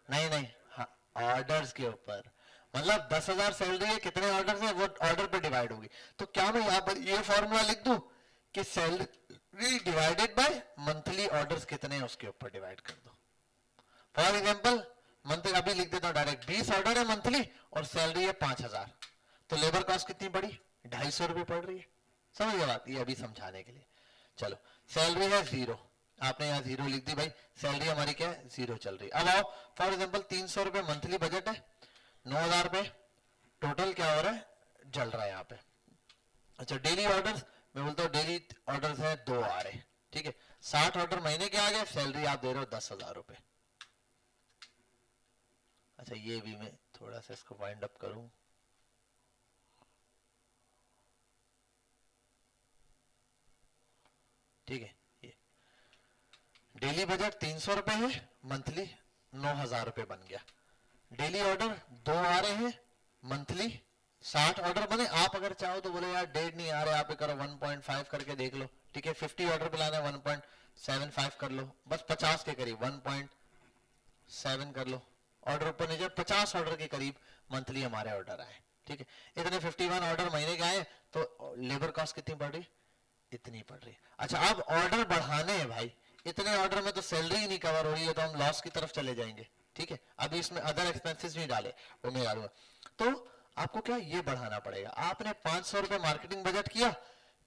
नहीं नहीं, हाँ, ऑर्डर्स के ऊपर, मतलब 10,000 सैलरी है, कितने ऑर्डर्स है वो ऑर्डर पे डिवाइड होगी। तो क्या मैं यहां पर ये फॉर्मूला लिख दूं कि salary divided by monthly orders कितने हैं उसके ऊपर डिवाइड कर दो। फॉर एग्जांपल मंथली, अभी लिख देता हूं डायरेक्ट, 20 ऑर्डर है मंथली और सैलरी है 5,000, तो लेबर कॉस्ट कितनी पड़ी, 250 रुपए पड़ रही है, समझ गए बात, ये अभी समझाने के लिए। चलो, सैलरी है 0, आपने यहाँ 0 लिख दी भाई, सैलरी हमारी क्या है 0 चल रही। अब आओ, फॉर एग्जांपल 300 रुपए मंथली बजट है, 9,000 रुपए टोटल क्या हो रहा है, जल रहा है यहाँ पे। अच्छा, डेली ऑर्डर्स, मैं बोलता हूँ डेली ऑर्डर्स है 2 आ रहे, ठीक है, 60 ऑर्डर महीने के आ गए, सैलरी आप दे रहे हो 10,000 रुपए। अच्छा, ये भी मैं थोड़ा सा इसको वाइंड अप करूं, ठीक है। ये डेली बजट 300 रुपए है, मंथली 9,000 रुपए बन गया। डेली ऑर्डर 2 आ रहे हैं, मंथली 60 ऑर्डर बने। आप अगर चाहो तो बोले यार 1.5 नहीं आ रहे, आप करो 1.5 करके देख लो, ठीक है। 50 ऑर्डर पे लाना है 1.75 कर लो, बस 50 के करीब 1.7 कर लो, ऑर्डर ऊपर नीचे 50 ऑर्डर के करीब मंथली हमारे ऑर्डर आए, ठीक है। इतने 51 ऑर्डर महीने के आए, तो लेबर कॉस्ट कितनी पड़ रही, इतनी पड़ रही। अच्छा, अब ऑर्डर बढ़ाने हैं भाई, इतने ऑर्डर में तो सैलरी ही नहीं कवर हो रही है, तो हम लॉस की तरफ चले जाएंगे, ठीक है। अभी इसमें अदर एक्सपेंसेस भी डाले, वो मैं डालूंगा। तो आपको क्या ये बढ़ाना पड़ेगा। आपने 500 रुपए मार्केटिंग बजट किया,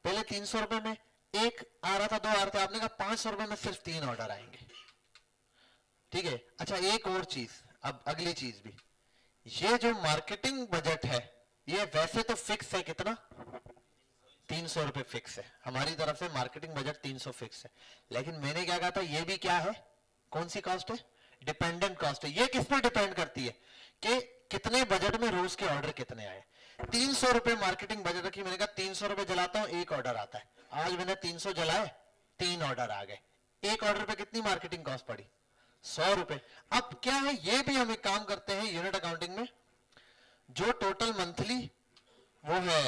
पहले 300 रुपए में एक आ रहा था, 2 आ रहे थे, आपने कहा 500 रुपए में सिर्फ 3 ऑर्डर आएंगे, ठीक है। अच्छा, एक और चीज, अब अगली चीज भी, ये जो मार्केटिंग बजट है ये वैसे तो फिक्स है, कितना, 300 रुपए फिक्स है हमारी तरफ से, मार्केटिंग बजट 300 फिक्स है। लेकिन मैंने क्या कहा था, ये भी क्या है, कौन सी कॉस्ट है, डिपेंडेंट कॉस्ट है। ये किस पर डिपेंड करती है कि कितने बजट में रोज के ऑर्डर कितने आए। 300 रुपए मार्केटिंग बजट रखी, मैंने कहा 300 रुपए जलाता हूं, 1 ऑर्डर आता है। आज मैंने 300 जलाए, 3 ऑर्डर आ गए, 1 ऑर्डर पे कितनी मार्केटिंग कॉस्ट पड़ी, 100 रुपए। अब क्या है, ये भी हम एक काम करते हैं यूनिट अकाउंटिंग में, जो टोटल मंथली वो है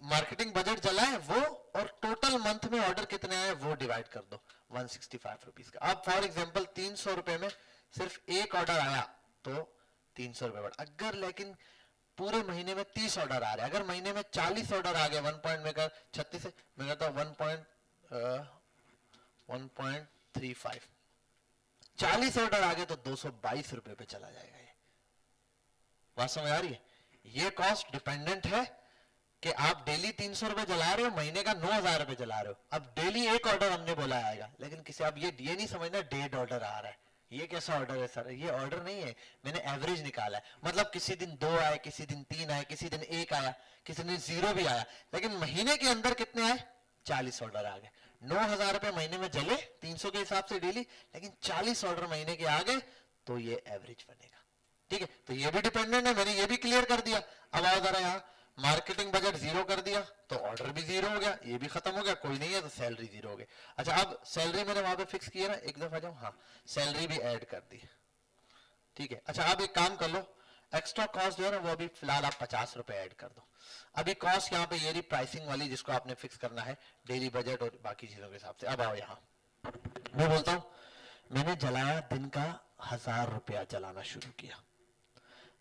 मार्केटिंग बजट चला है वो, और टोटल मंथ में ऑर्डर कितने आए वो डिवाइड कर दो 165 रुपीज का। अब फॉर एग्जांपल 300 रुपए में सिर्फ 1 ऑर्डर आया तो 300 रुपए बढ़। अगर लेकिन पूरे महीने में 30 ऑर्डर आ रहे हैं, अगर महीने में 40 ऑर्डर आ गए, 1.36 से मैं कहता हूं 1.35, 40 ऑर्डर आ गए तो 222 रुपए पे चला जाएगा। ये बात समझ आ रही है। ये कॉस्ट डिपेंडेंट है कि आप डेली 300 रुपए जला रहे हो, महीने का 9,000 रुपए जला रहे हो। अब डेली 1 ऑर्डर हमने बोला आएगा, लेकिन किसी आप ये नहीं समझना डेढ़ ऑर्डर आ रहा है, ये कैसा ऑर्डर है सर, ये ऑर्डर नहीं है, मैंने एवरेज निकाला है। मतलब किसी दिन 2 आए, किसी दिन 3 आए, किसी दिन 1 आया, किसी दिन 0 भी आया, लेकिन महीने के अंदर कितने आए, 40 ऑर्डर आ गए। 9,000 रुपए महीने में जले 300 के हिसाब से डेली, लेकिन 40 ऑर्डर महीने के आ गए तो ये एवरेज बनेगा, ठीक है। तो ये भी डिपेंडेंट है, मैंने ये भी क्लियर कर दिया। अब आओ जरा यहाँ, मार्केटिंग बजट 0 कर दिया तो ऑर्डर भी 0 हो गया, ये भी खत्म हो गया, कोई नहीं है तो सैलरी 0 हो गई। अच्छा, अब सैलरी मैंने वहां पे फिक्स किया ना, एक दफा जाओ, हाँ, सैलरी भी ऐड कर दी, ठीक है। अच्छा आप एक काम कर लो, एक्स्ट्रा कॉस्ट जो है ना वो अभी फिलहाल आप 50 रुपए ऐड कर दो। अभी कॉस्ट यहाँ पे ये रही प्राइसिंग वाली जिसको आपने फिक्स करना है डेली बजट और बाकी चीजों के हिसाब से। अब आओ यहाँ, मैं बोलता हूं मैंने जलाया दिन का 1000 रुपया जलाना शुरू किया,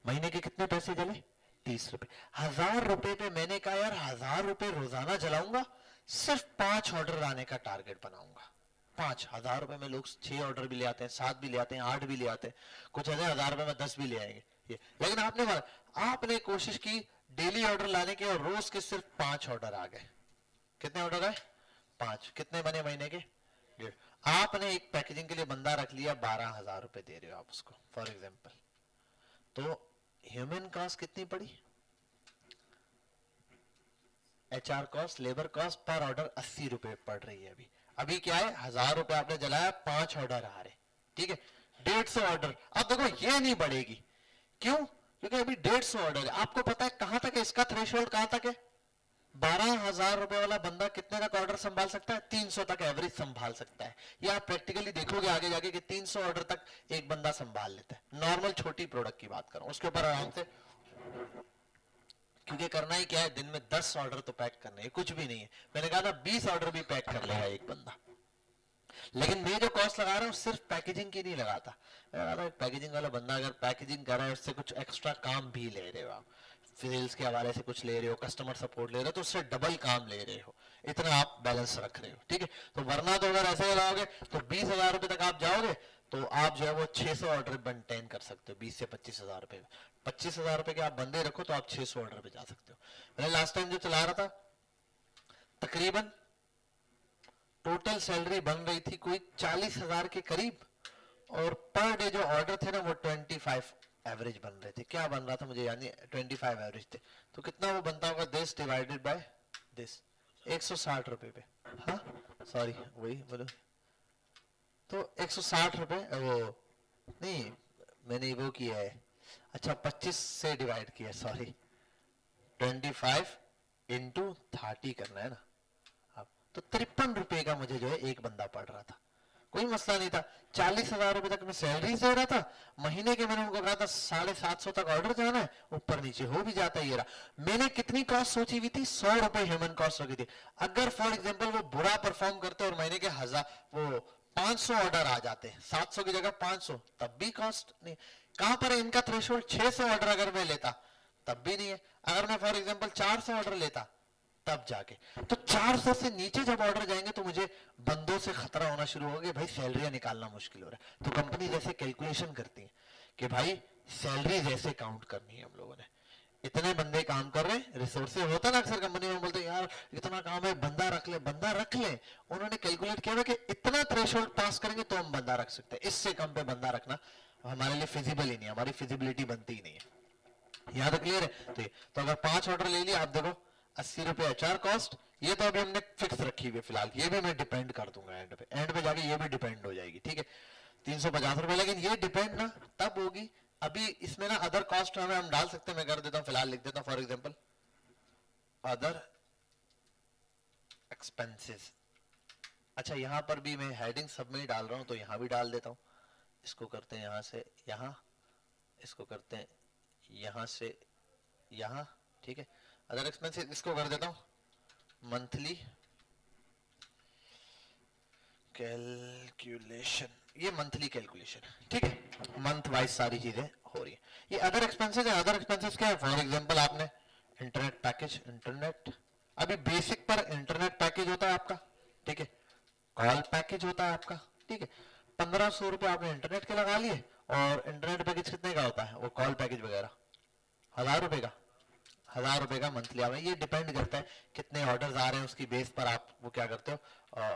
महीने के कितने पैसे जले 30 रुपए। 1000 रुपए पे मैंने कहा यार 1000 रुपए रोजाना जलाऊंगा, सिर्फ 5 ऑर्डर लाने का टारगेट बनाऊंगा। 5000 रुपए में लोग 6 ऑर्डर भी ले आते हैं, 7 भी ले आते हैं, 8 भी ले आते हैं, कुछ ऐसे 1000 रुपए में 10 भी ले आएंगे ये। लेकिन आपने कोशिश की डेली ऑर्डर लाने के और रोज के सिर्फ 5 ऑर्डर आ गए। कितने ऑर्डर आए 5, कितने बने महीने के 1.5। आपने एक पैकेजिंग के लिए बंदा रख लिया, 12,000 रुपए दे रहे हो आप उसको फॉर एग्जाम्पल, तो ह्यूमन कॉस्ट कितनी पड़ी, HR cost labour cost per order 80 रुपए पड़ रही है अभी। अभी क्या है 1000 रुपए आपने जलाया, 5 ऑर्डर आ रहे, ठीक है 150 ऑर्डर। अब देखो ये नहीं बढ़ेगी, क्यों, क्योंकि अभी 150 ऑर्डर है। आपको पता है कहां तक है इसका थ्रेशोल्ड, कहां तक है 12,000 रुपए वाला बंदा कितने तक ऑर्डर संभाल सकता है, 300 तक एवरेज संभाल सकता है। ये आप प्रैक्टिकली देखोगे आगे जाके कि 300 ऑर्डर तक एक बंदा संभाल लेता है, नॉर्मल छोटी प्रोडक्ट की बात करूं उसके ऊपर आराम से। क्योंकि करना ही क्या है, दिन में 10 ऑर्डर तो पैक करने हैं, कुछ भी नहीं है। मैंने कहा था 20 ऑर्डर भी पैक कर लेगा एक बंदा, लेकिन मैं जो कॉस्ट लगा रहा हूं सिर्फ पैकेजिंग की नहीं लगाता। पैकेजिंग वाला बंदा अगर पैकेजिंग कर रहा है उससे कुछ एक्स्ट्रा काम भी ले रहे हो आप, सेल्स के हवाले से कुछ ले रहे हो, कस्टमर सपोर्ट ले रहे हो, तो उससे डबल काम ले रहे हो, इतना आप बैलेंस रख रहे हो, ठीक है। तो वरना तो अगर ऐसे लगाओगे तो 20,000 रुपए तक आप जाओगे तो आप जो है वो 600 ऑर्डर मेंटेन कर सकते हो 20 से 25,000 रुपए। 25,000 रुपए के आप बंदे रखो तो आप 600 ऑर्डर पे जा सकते हो। मैंने लास्ट टाइम जो चला रहा था तकरीबन टोटल सैलरी बन रही थी कोई 40,000 के करीब, और पर डे जो ऑर्डर थे ना वो 25 एवरेज बन रहे थे। क्या बन रहा था मुझे यानी 25 एवरेज थे, तो कितना वो बनता होगा दिस डिवाइडेड बाय दिस, 160 रुपए पे, हाँ सॉरी वही बोलो, तो 160 रुपए वो नहीं मैंने वो किया है, अच्छा 25 से डिवाइड किया, सॉरी 25 इंटू 30 करना है ना। अब तो 53 रुपए का मुझे जो है एक बंदा पड़ रहा था, कोई मसला नहीं था। 40,000 रुपए तक मैं सैलरी दे रहा था, महीने के मैंने उनको कहा था 750 तक ऑर्डर जाना है, ऊपर नीचे हो भी जाता है। ये रहा मैंने कितनी कॉस्ट सोची हुई थी, 100 रुपए ह्यूमन कॉस्ट रखी थी। अगर फॉर एग्जांपल वो बुरा परफॉर्म करते और महीने के 500 ऑर्डर आ जाते, 700 की जगह 500, तब भी कॉस्ट नहीं। कहां पर है इनका थ्रेशोल्ड, 600 ऑर्डर अगर मैं लेता तब भी नहीं है। अगर मैं फॉर एग्जांपल 400 ऑर्डर लेता तब जाके, तो 400 से नीचे जब ऑर्डर जाएंगे तो मुझे बंदों से खतरा होना शुरू होगा कि भाई सैलरियां निकालना मुश्किल हो रहा है। तो कंपनी जैसे कैलकुलेशन करती है कि भाई सैलरी जैसे काउंट करनी है, हम लोगों ने इतने बंदे काम कर रहे हैं, रिसोर्सेज होता ना अक्सर कंपनी में बोलते हैं यार इतना काम है बंदा रख ले, बंदा रख ले। उन्होंने कैलकुलेट किया कि इतना थ्रेशोल्ड पास करेंगे तो हम बंदा रख सकते हैं, इससे कम पे बंदा रखना हमारे लिए फिजिबल ही नहीं है, हमारी फिजिबिलिटी बनती ही नहीं है। यहां तक क्लियर है। तो अगर 5 ऑर्डर ले लिया आप देखो 80 रुपए एचआर कॉस्ट, ये तो अभी हमने फिक्स रखी हुई है फिलहाल, ये भी मैं डिपेंड कर दूंगा एंड पे जाके ये भी डिपेंड हो जाएगी, ठीक है 350 रुपए। लेकिन ये डिपेंड ना तब होगी, अभी इसमें ना अदर कॉस्ट हमें हम डाल सकते हैं, मैं कर देता हूं फिलहाल लिख देता हूं फॉर एग्जांपल अदर एक्सपेंसेस। अच्छा यहां पर भी मैं हेडिंग सब में ही डाल रहा हूं तो यहां भी डाल देता हूं, इसको करते हैं यहां से यहां, इसको करते हैं यहां से यहां, ठीक है। अदर एक्सपेंसेस इसको कर देता हूं मंथली कैलकुलेशन, ये मंथली कैलकुलेशन, ठीक है मंथ वाइज सारी चीजें हो रही है। ये अदर एक्सपेंसेस है। अदर एक्सपेंसेस क्या है, फॉर एग्जांपल आपने इंटरनेट पैकेज, इंटरनेट अभी बेसिक पर इंटरनेट पैकेज होता है आपका, ठीक है कॉल पैकेज होता है आपका, ठीक है 1500 रुपए आपने इंटरनेट के लगा लिए, और इंटरनेट पैकेज कितने का होता है वो कॉल पैकेज वगैरह 1000 रुपए का, 1000 रुपए का मंथली आवे। ये डिपेंड करता है कितने ऑर्डर्स आ रहे हैं उसकी बेस पर आप वो क्या करते हो,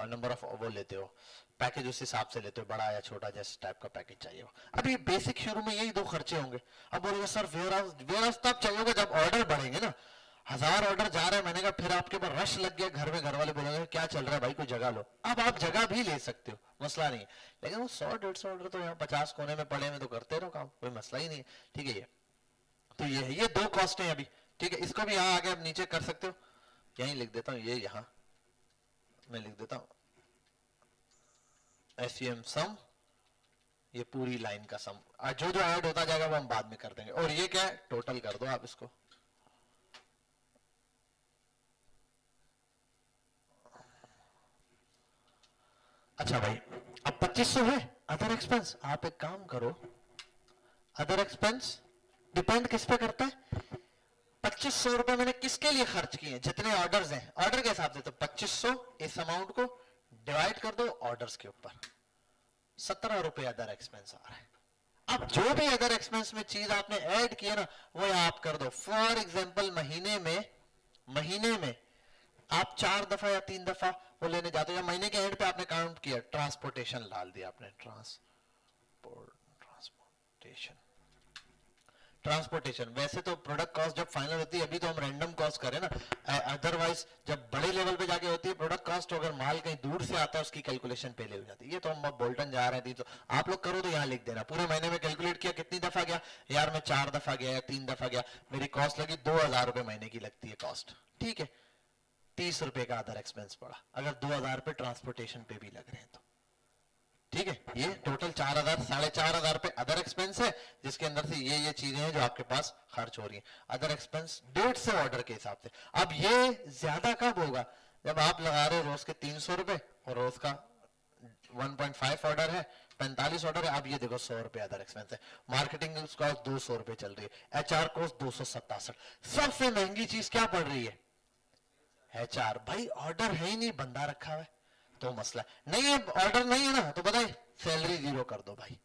नंबर ऑफ वो लेते हो पैकेज, उस हिसाब से लेते हो बड़ा या छोटा जैसे टाइप का पैकेज चाहिए हो। अभी बेसिक शुरू में यही 2 खर्चे होंगे। अब बोलोगे सर वेयर हाउस तब चाहिए जब ऑर्डर बढ़ेंगे ना, 1000 ऑर्डर जा रहे हैं, मैंने कहा फिर आपके ऊपर रश लग गया घर में, घर वाले बोलेंगे क्या चल रहा है भाई कोई जगह लो। अब आप जगह भी ले सकते हो, मसला नहीं है, लेकिन वो 100-150 ऑर्डर तो यहाँ 50 कोने में पड़े में तो करते रहो काम, कोई मसला ही नहीं है, ठीक है। ये तो ये है, ये 2 कॉस्ट है अभी, ठीक है। इसको भी यहाँ आगे आप नीचे कर सकते हो, यहीं लिख देता हूं, ये यहां मैं लिख देता हूं SUM सम ये पूरी लाइन का सम, जो जो ऐड होता जाएगा वो हम बाद में कर देंगे। और ये क्या है, टोटल कर दो आप इसको। अच्छा भाई, अब 2500 है अदर एक्सपेंस। आप एक काम करो, अदर एक्सपेंस डिपेंड किस पे करता है, 2500 रुपए मैंने किसके लिए खर्च किए, जितने ऑर्डर्स हैं ऑर्डर के हिसाब से। तो 2500 इस अमाउंट को डिवाइड कर दो ऑर्डर्स के ऊपर, 17 रुपए अदर एक्सपेंस आ रहा है। अब जो भी अदर एक्सपेंस में चीज आपने ऐड की है ना, वो यहां आप कर दो। फॉर एग्जांपल महीने में आप 4 दफा या 3 दफा वो लेने जाते हो, या महीने के एंड पे आपने काउंट किया, ट्रांसपोर्टेशन डाल दिया आपने, ट्रांसपोर्टेशन। वैसे तो प्रोडक्ट कॉस्ट जब फाइनल होती है, अभी तो हम रैंडम कॉस्ट करें ना, अदरवाइज जब बड़े लेवल पे जाके होती है प्रोडक्ट कॉस्ट, तो अगर माल कहीं दूर से आता है उसकी कैलकुलेशन पहले हो जाती है। ये तो हम अब बोल्टन जा रहे हैं 300, आप लोग करो तो यहाँ लिख देना, पूरे महीने में कैलकुलेट किया कितनी दफा गया, यार मैं 4 दफा गया या 3 दफा गया, मेरी कॉस्ट लगी 2000 रुपए महीने की लगती है कॉस्ट, ठीक है, 30 रुपए का अदर एक्सपेंस पड़ा, अगर 2000 पे ट्रांसपोर्टेशन पे भी लग रहे हैं तो, ठीक है। ये टोटल 4000, 4500 पे अदर एक्सपेंस है, जिसके अंदर से ये चीजें हैं जो आपके पास खर्च हो रही हैं। अदर एक्सपेंस डेट से ऑर्डर के हिसाब से। अब ये ज्यादा कब होगा, जब आप लगा रहे हो रोज के 300 रुपए और रोज का 1.5 ऑर्डर है, 45 ऑर्डर है। अब ये देखो 100 रुपए अदर एक्सपेंस है, मार्केटिंग कॉस्ट 200 रुपए चल रही है, एचआर कॉस्ट 267। सबसे महंगी चीज क्या पड़ रही है, एचआर। भाई ऑर्डर है ही नहीं, बंदा रखा हुआ है तो मसला नहीं है, ऑर्डर नहीं है ना तो बताइए सैलरी 0 कर दो भाई,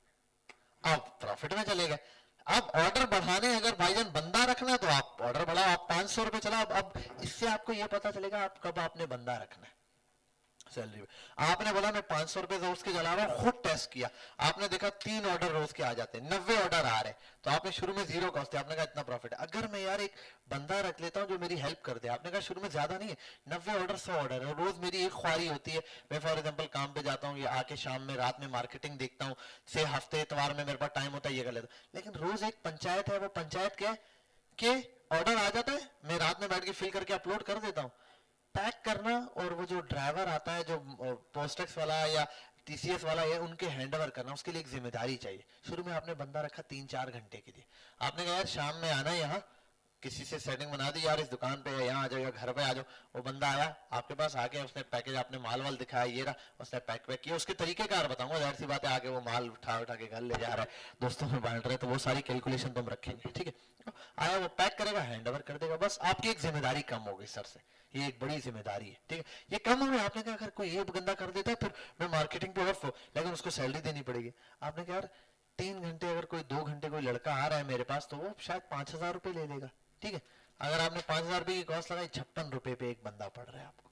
आप प्रॉफिट में चले गए। अब ऑर्डर बढ़ाने अगर भाईजान बंदा रखना है तो आप ऑर्डर बढ़ाओ, आप 500 रुपए चलाओ। अब इससे आपको यह पता चलेगा आप कब आपने बंदा रखना है सैलरी में। आपने बोला मैं 500 रुपए रोज के चला रहा हूं, खुद टेस्ट किया, आपने देखा 3 ऑर्डर रोज के आ जाते हैं, 90 ऑर्डर आ रहे हैं, तो आपने शुरू में 0 कॉस्ट है, आपने कहा इतना प्रॉफिट है। अगर मैं यार एक बंदा रख लेता हूं जो मेरी हेल्प कर दे, आपने कहा शुरू में ज्यादा नहीं है, 90 ऑर्डर 100 ऑर्डर है, रोज मेरी एक ख्वारी होती है, मैं फॉर एग्जाम्पल काम पे जाता हूँ या आके शाम में रात में मार्केटिंग देखता हूँ, से हफ्ते इतवार में मेरे पास टाइम होता है ये कर लेता हूं। लेकिन रोज एक पंचायत है, वो पंचायत क्या है कि ऑर्डर आ जाता है, मैं रात में बैठ के फिल करके अपलोड कर देता हूँ, पैक करना और वो जो ड्राइवर आता है जो पोस्टेक्स वाला या टीसीएस वाला है उनके हैंडओवर करना, उसके लिए एक जिम्मेदारी चाहिए। शुरू में आपने बंदा रखा 3-4 घंटे के लिए, आपने कहा यार शाम में आना है, यहाँ किसी से सेटिंग बना दी यार इस दुकान पे यहाँ आ जाओ या घर पे आ जाओ। वो बंदा आया आपके पास, आके उसने पैकेज आपने माल वाल दिखाया, ये रहा, उसने पैक किया, उसके तरीके कार बताऊंगा, जाहिर सी बात है आगे वो माल उठा उठा के घर ले जा रहा है, दोस्तों में बांट रहे हैं, तो वो सारी कैलकुलेशन तो हम रखेंगे, ठीक है। आया वो पैक करेगा, हैंडओवर कर देगा, बस आपकी एक जिम्मेदारी कम हो गई सर से, ये एक बड़ी जिम्मेदारी है, ठीक है। ये कम हो गई, आपने कहा अगर कोई ये गंदा कर देता है फिर मैं मार्केटिंग पे ऑफ हो, लेकिन उसको सैलरी देनी पड़ेगी। आपने कहा यार 3 घंटे अगर कोई 2 घंटे कोई लड़का आ रहा है मेरे पास तो वो शायद 5000 रुपए ले लेगा, ठीक है। अगर आपने 5000 रुपए की कॉस्ट लगाई, 56 रुपए पे एक बंदा पड़ रहा है आपको,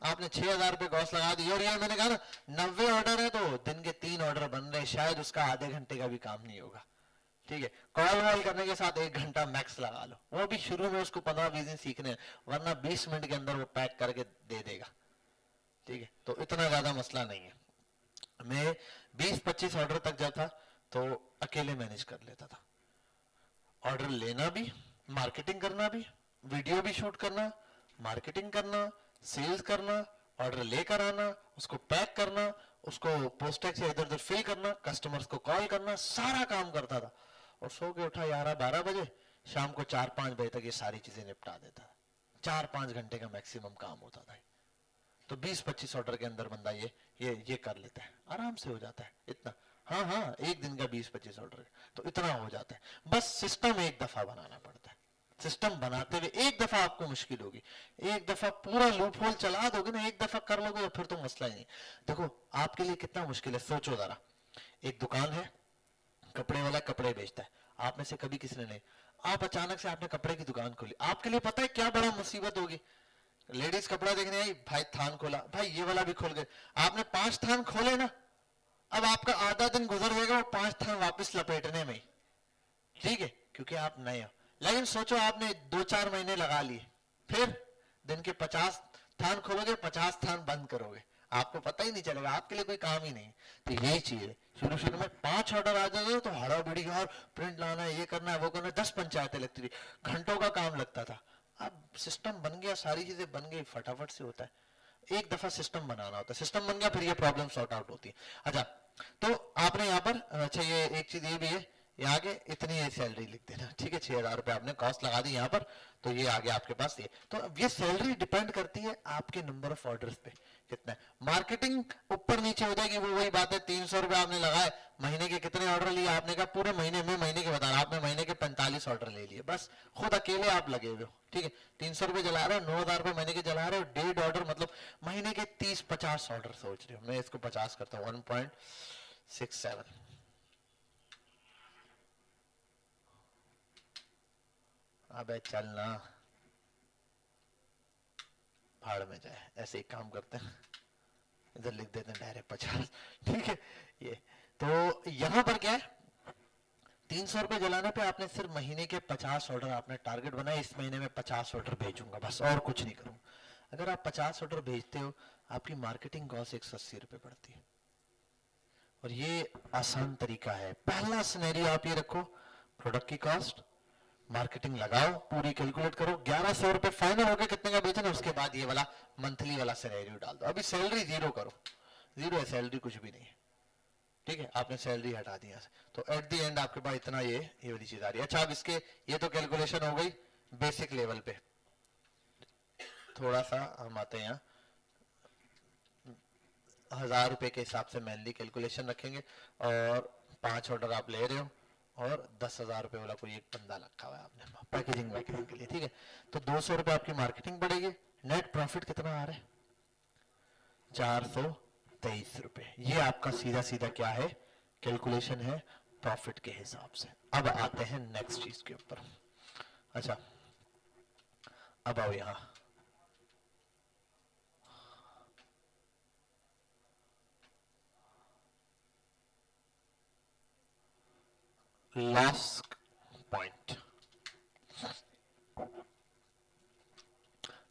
आपने 6000 रुपए कॉस्ट लगा दी। और यार मैंने कहा ना 90 ऑर्डर है तो दिन के 3 ऑर्डर बन रहे, शायद उसका आधे घंटे का भी काम नहीं होगा, ठीक है। कॉल वॉल करने के साथ 1 घंटा मैक्स लगा लो, वो भी शुरू में उसको 15-20 दिन सीखने हैं, वरना 20 मिनट के अंदर वो पैक करके दे देगा, ठीक है। तो इतना ज्यादा मसला नहीं है। मैं 20-25 ऑर्डर तक जब था तो अकेले मैनेज कर लेता था, ऑर्डर लेना भी, मार्केटिंग करना भी, वीडियो भी शूट करना, मार्केटिंग करना, सेल्स करना, ऑर्डर लेकर आना, उसको पैक करना, उसको पोस्टेक्स से इधर उधर फिल करना, कस्टमर्स को कॉल करना, सारा काम करता था। और सो के उठा 11-12 बजे, शाम को 4-5 बजे तक ये सारी चीजें निपटा देता। 4-5 घंटे का मैक्सिमम काम होता था। तो 20-25 ऑर्डर के अंदर बंदा ये कर लेता है, आराम से हो जाता है इतना। हाँ हाँ, एक दिन का 20-25 ऑर्डर तो इतना हो जाता है। बस सिस्टम एक दफा बनाना पड़ता है, सिस्टम बनाते हुए एक दफा आपको मुश्किल होगी, एक दफा पूरा लूप होल चला दोगे ना, एक दफा कर लोगे तो फिर तो मसला ही नहीं। देखो आपके लिए कितना मुश्किल है, सोचो जरा, एक दुकान है, कपड़े वाला कपड़े बेचता है, आप में से कभी किसी ने नहीं, आप अचानक से आपने कपड़े की दुकान खोली, आपके लिए पता है क्या बड़ा मुसीबत होगी। लेडीज कपड़ा देखने आई, भाई थान खोला, भाई ये वाला भी खोल गए, आपने 5 थान खोले ना, अब आपका आधा दिन गुजर जाएगा वो 5 थान वापस लपेटने में, ठीक है, क्योंकि आप नए हो। लेकिन सोचो आपने 2-4 महीने लगा लिए, फिर दिन के 50 थान खोलोगे, 50 थान बंद करोगे, आपको पता ही नहीं चलेगा, आपके लिए कोई काम ही नहीं। तो यही चीज है, शुरू शुरू में 5 ऑर्डर आ जाते तो हड़ाबड़ी और प्रिंट लाना है, ये करना है, वो करना है, 10 पंचायतें लगती थी, घंटों का काम लगता था। अब सिस्टम बन गया, सारी चीजें बन गई, फटाफट से होता है। एक दफा सिस्टम बनाना होता है, सिस्टम बन गया फिर ये प्रॉब्लम सॉर्ट आउट होती है। अच्छा तो आपने यहाँ पर अच्छा ये एक चीज ये भी है, ये आगे इतनी ये सैलरी लिख देना, ठीक है, 6,000 रुपये आपने कॉस्ट लगा दी यहाँ पर, तो ये आगे आपके पास ये, तो अब ये सैलरी डिपेंड करती है आपके नंबर ऑफ ऑर्डर्स पे कितना है। मार्केटिंग ऊपर नीचे हो जाएगी, वो वही बात है, 300 रुपये आपने लगाए, महीने के कितने ऑर्डर लिए आपने कहा पूरे महीने में, महीने के बता रहा आपने महीने के 45 ऑर्डर ले लिए, बस खुद अकेले आप लगे हुए हो, ठीक है, 300 रुपये जला रहे हो, 9,000 रुपये महीने के जला रहे हो, 1.5 ऑर्डर मतलब महीने के 30-50 ऑर्डर सोच रहे हो, मैं इसको 50 करता हूँ, 1.67, अबे चलना भाड़ में जाए, ऐसे ही काम करते हैं, इधर लिख देते हैं डायरेक्ट 50, ठीक है। ये तो यहां पर क्या है, 300 रुपये जलाने पे आपने सिर्फ महीने के 50 ऑर्डर आपने टारगेट बनाया, इस महीने में 50 ऑर्डर भेजूंगा बस और कुछ नहीं करूंगा। अगर आप 50 ऑर्डर भेजते हो, आपकी मार्केटिंग कॉस्ट 180 रुपये पड़ती है, और ये आसान तरीका है। पहला सिनेरियो आप ये रखो, प्रोडक्ट की कॉस्ट, मार्केटिंग लगाओ, पूरी कैलकुलेट करो, 1,100 रुपये फाइनल हो गए कितने का बेचना, उसके बाद ये वाला मंथली वाला सिनेरियो डाल दो। अभी सैलरी जीरो करो, जीरो है सैलरी, कुछ भी नहीं है, ठीक है, आपने सैलरी हटा दी यहाँ से, तो एट द एंड आपके पास इतना ये वाली चीज आ रही है। अच्छा अब इसके ये तो कैलकुलेशन हो गई बेसिक लेवल पे, थोड़ा सा हम आते हैं यहाँ 1,000 रुपये के हिसाब से मेनली कैलकुलेशन रखेंगे, और 5 ऑर्डर आप ले रहे हो, और 10,000 रुपये वाला कोई एक बंदा रखा हुआ है आपने पैकेजिंग वैकेजिंग के लिए, ठीक है, तो 200 रुपये आपकी मार्केटिंग बढ़ेगी, नेट प्रॉफिट कितना आ रहा है, 423 रुपये। ये आपका सीधा सीधा क्या है, कैलकुलेशन है प्रॉफिट के हिसाब से। अब आते हैं नेक्स्ट चीज के ऊपर। अच्छा अब आओ यहां, लास्ट पॉइंट,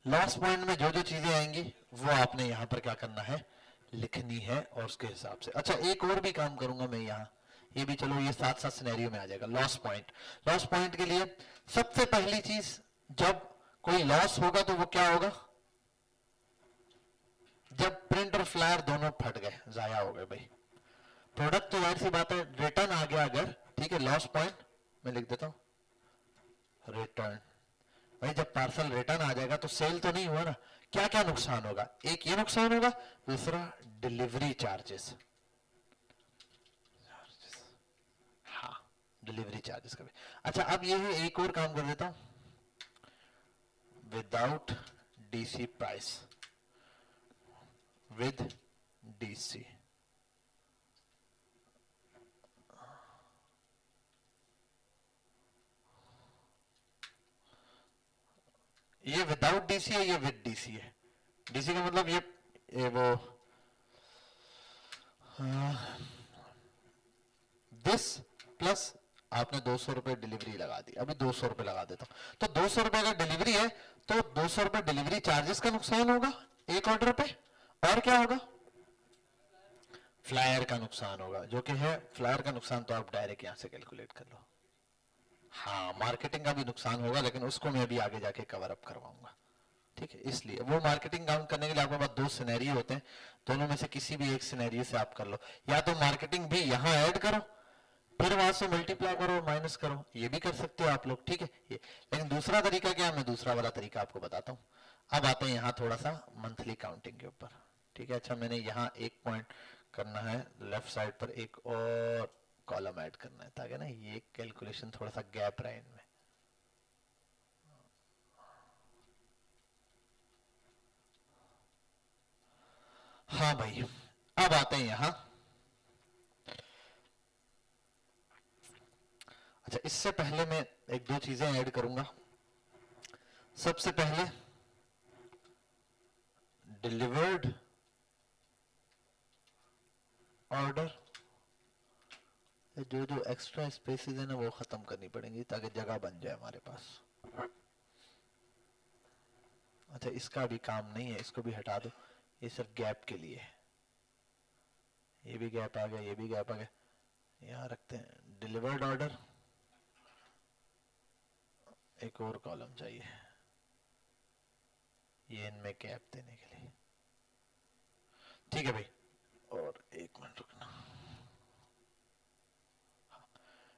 लास्ट पॉइंट में जो जो चीजें आएंगी वो आपने यहां पर क्या करना है, लिखनी है, और उसके हिसाब से। अच्छा एक और भी काम करूंगा मैं यहां, ये भी चलो ये साथ साथ सिनेरियो में आ जाएगा। लॉस पॉइंट, लॉस पॉइंट के लिए सबसे पहली चीज, जब कोई लॉस होगा तो वो क्या होगा, जब प्रिंट और फ्लायर दोनों फट गए, जाया हो गए भाई, प्रोडक्ट तो जाहिर सी बात है रिटर्न आ गया अगर, ठीक है, लॉस पॉइंट मैं लिख देता हूं रिटर्न, भाई जब पार्सल रिटर्न आ जाएगा तो सेल तो नहीं हुआ ना, क्या क्या नुकसान होगा, एक ये नुकसान होगा, दूसरा डिलीवरी चार्जेस, हाँ डिलीवरी चार्जेस का भी। अच्छा अब ये है, एक और काम कर देता हूं, without DC price, with DC, ये विदाउट डीसी है, ये विद डीसी है। डीसी का मतलब ये वो दिस प्लस आपने 200 रुपए डिलीवरी लगा दी, अभी 200 रुपए लगा देता हूं, तो 200 रुपए अगर डिलीवरी है तो 200 रुपए डिलीवरी चार्जेस का नुकसान होगा एक ऑर्डर पे, और क्या होगा, फ्लायर का नुकसान होगा, जो कि है फ्लायर का नुकसान तो आप डायरेक्ट यहां से कैलकुलेट कर लो। हाँ मार्केटिंग का भी नुकसान होगा, लेकिन उसको मैं भी आगे जाके कवर अप करवाऊंगा, ठीक है, इसलिए वो मार्केटिंग काउंट करने के लिए आपके पास दो सिनेरियो होते हैं, दोनों में से किसी भी एक सिनेरियो से आप कर लो, या तो मार्केटिंग भी यहां ऐड करो, फिर वहां से मल्टीप्लाई करो माइनस करो, ये भी कर सकते हो आप लोग, ठीक है ये। लेकिन दूसरा तरीका क्या है, मैं दूसरा वाला तरीका आपको बताता हूं। अब आते हैं यहाँ थोड़ा सा मंथली काउंटिंग के ऊपर, ठीक है। अच्छा मैंने यहाँ एक पॉइंट करना है, लेफ्ट साइड पर एक और कॉलम ऐड करना है, ताकि ना ये कैलकुलेशन थोड़ा सा गैप रहे इनमें। हाँ भाई अब आते हैं यहाँ, अच्छा इससे पहले मैं एक दो चीजें ऐड करूंगा। सबसे पहले डिलीवर्ड ऑर्डर, जो जो एक्स्ट्रा स्पेसेस है ना वो खत्म करनी पड़ेंगी ताकि जगह बन जाए हमारे पास। अच्छा इसका भी काम नहीं है, इसको भी हटा दो, ये सिर्फ गैप के लिए है, ये भी गैप आ गया, ये भी गैप आ गया, यहाँ रखते हैं डिलीवर्ड ऑर्डर, एक और कॉलम चाहिए ये इनमें गैप देने के लिए, ठीक है भाई। और एक मिनट रुकना,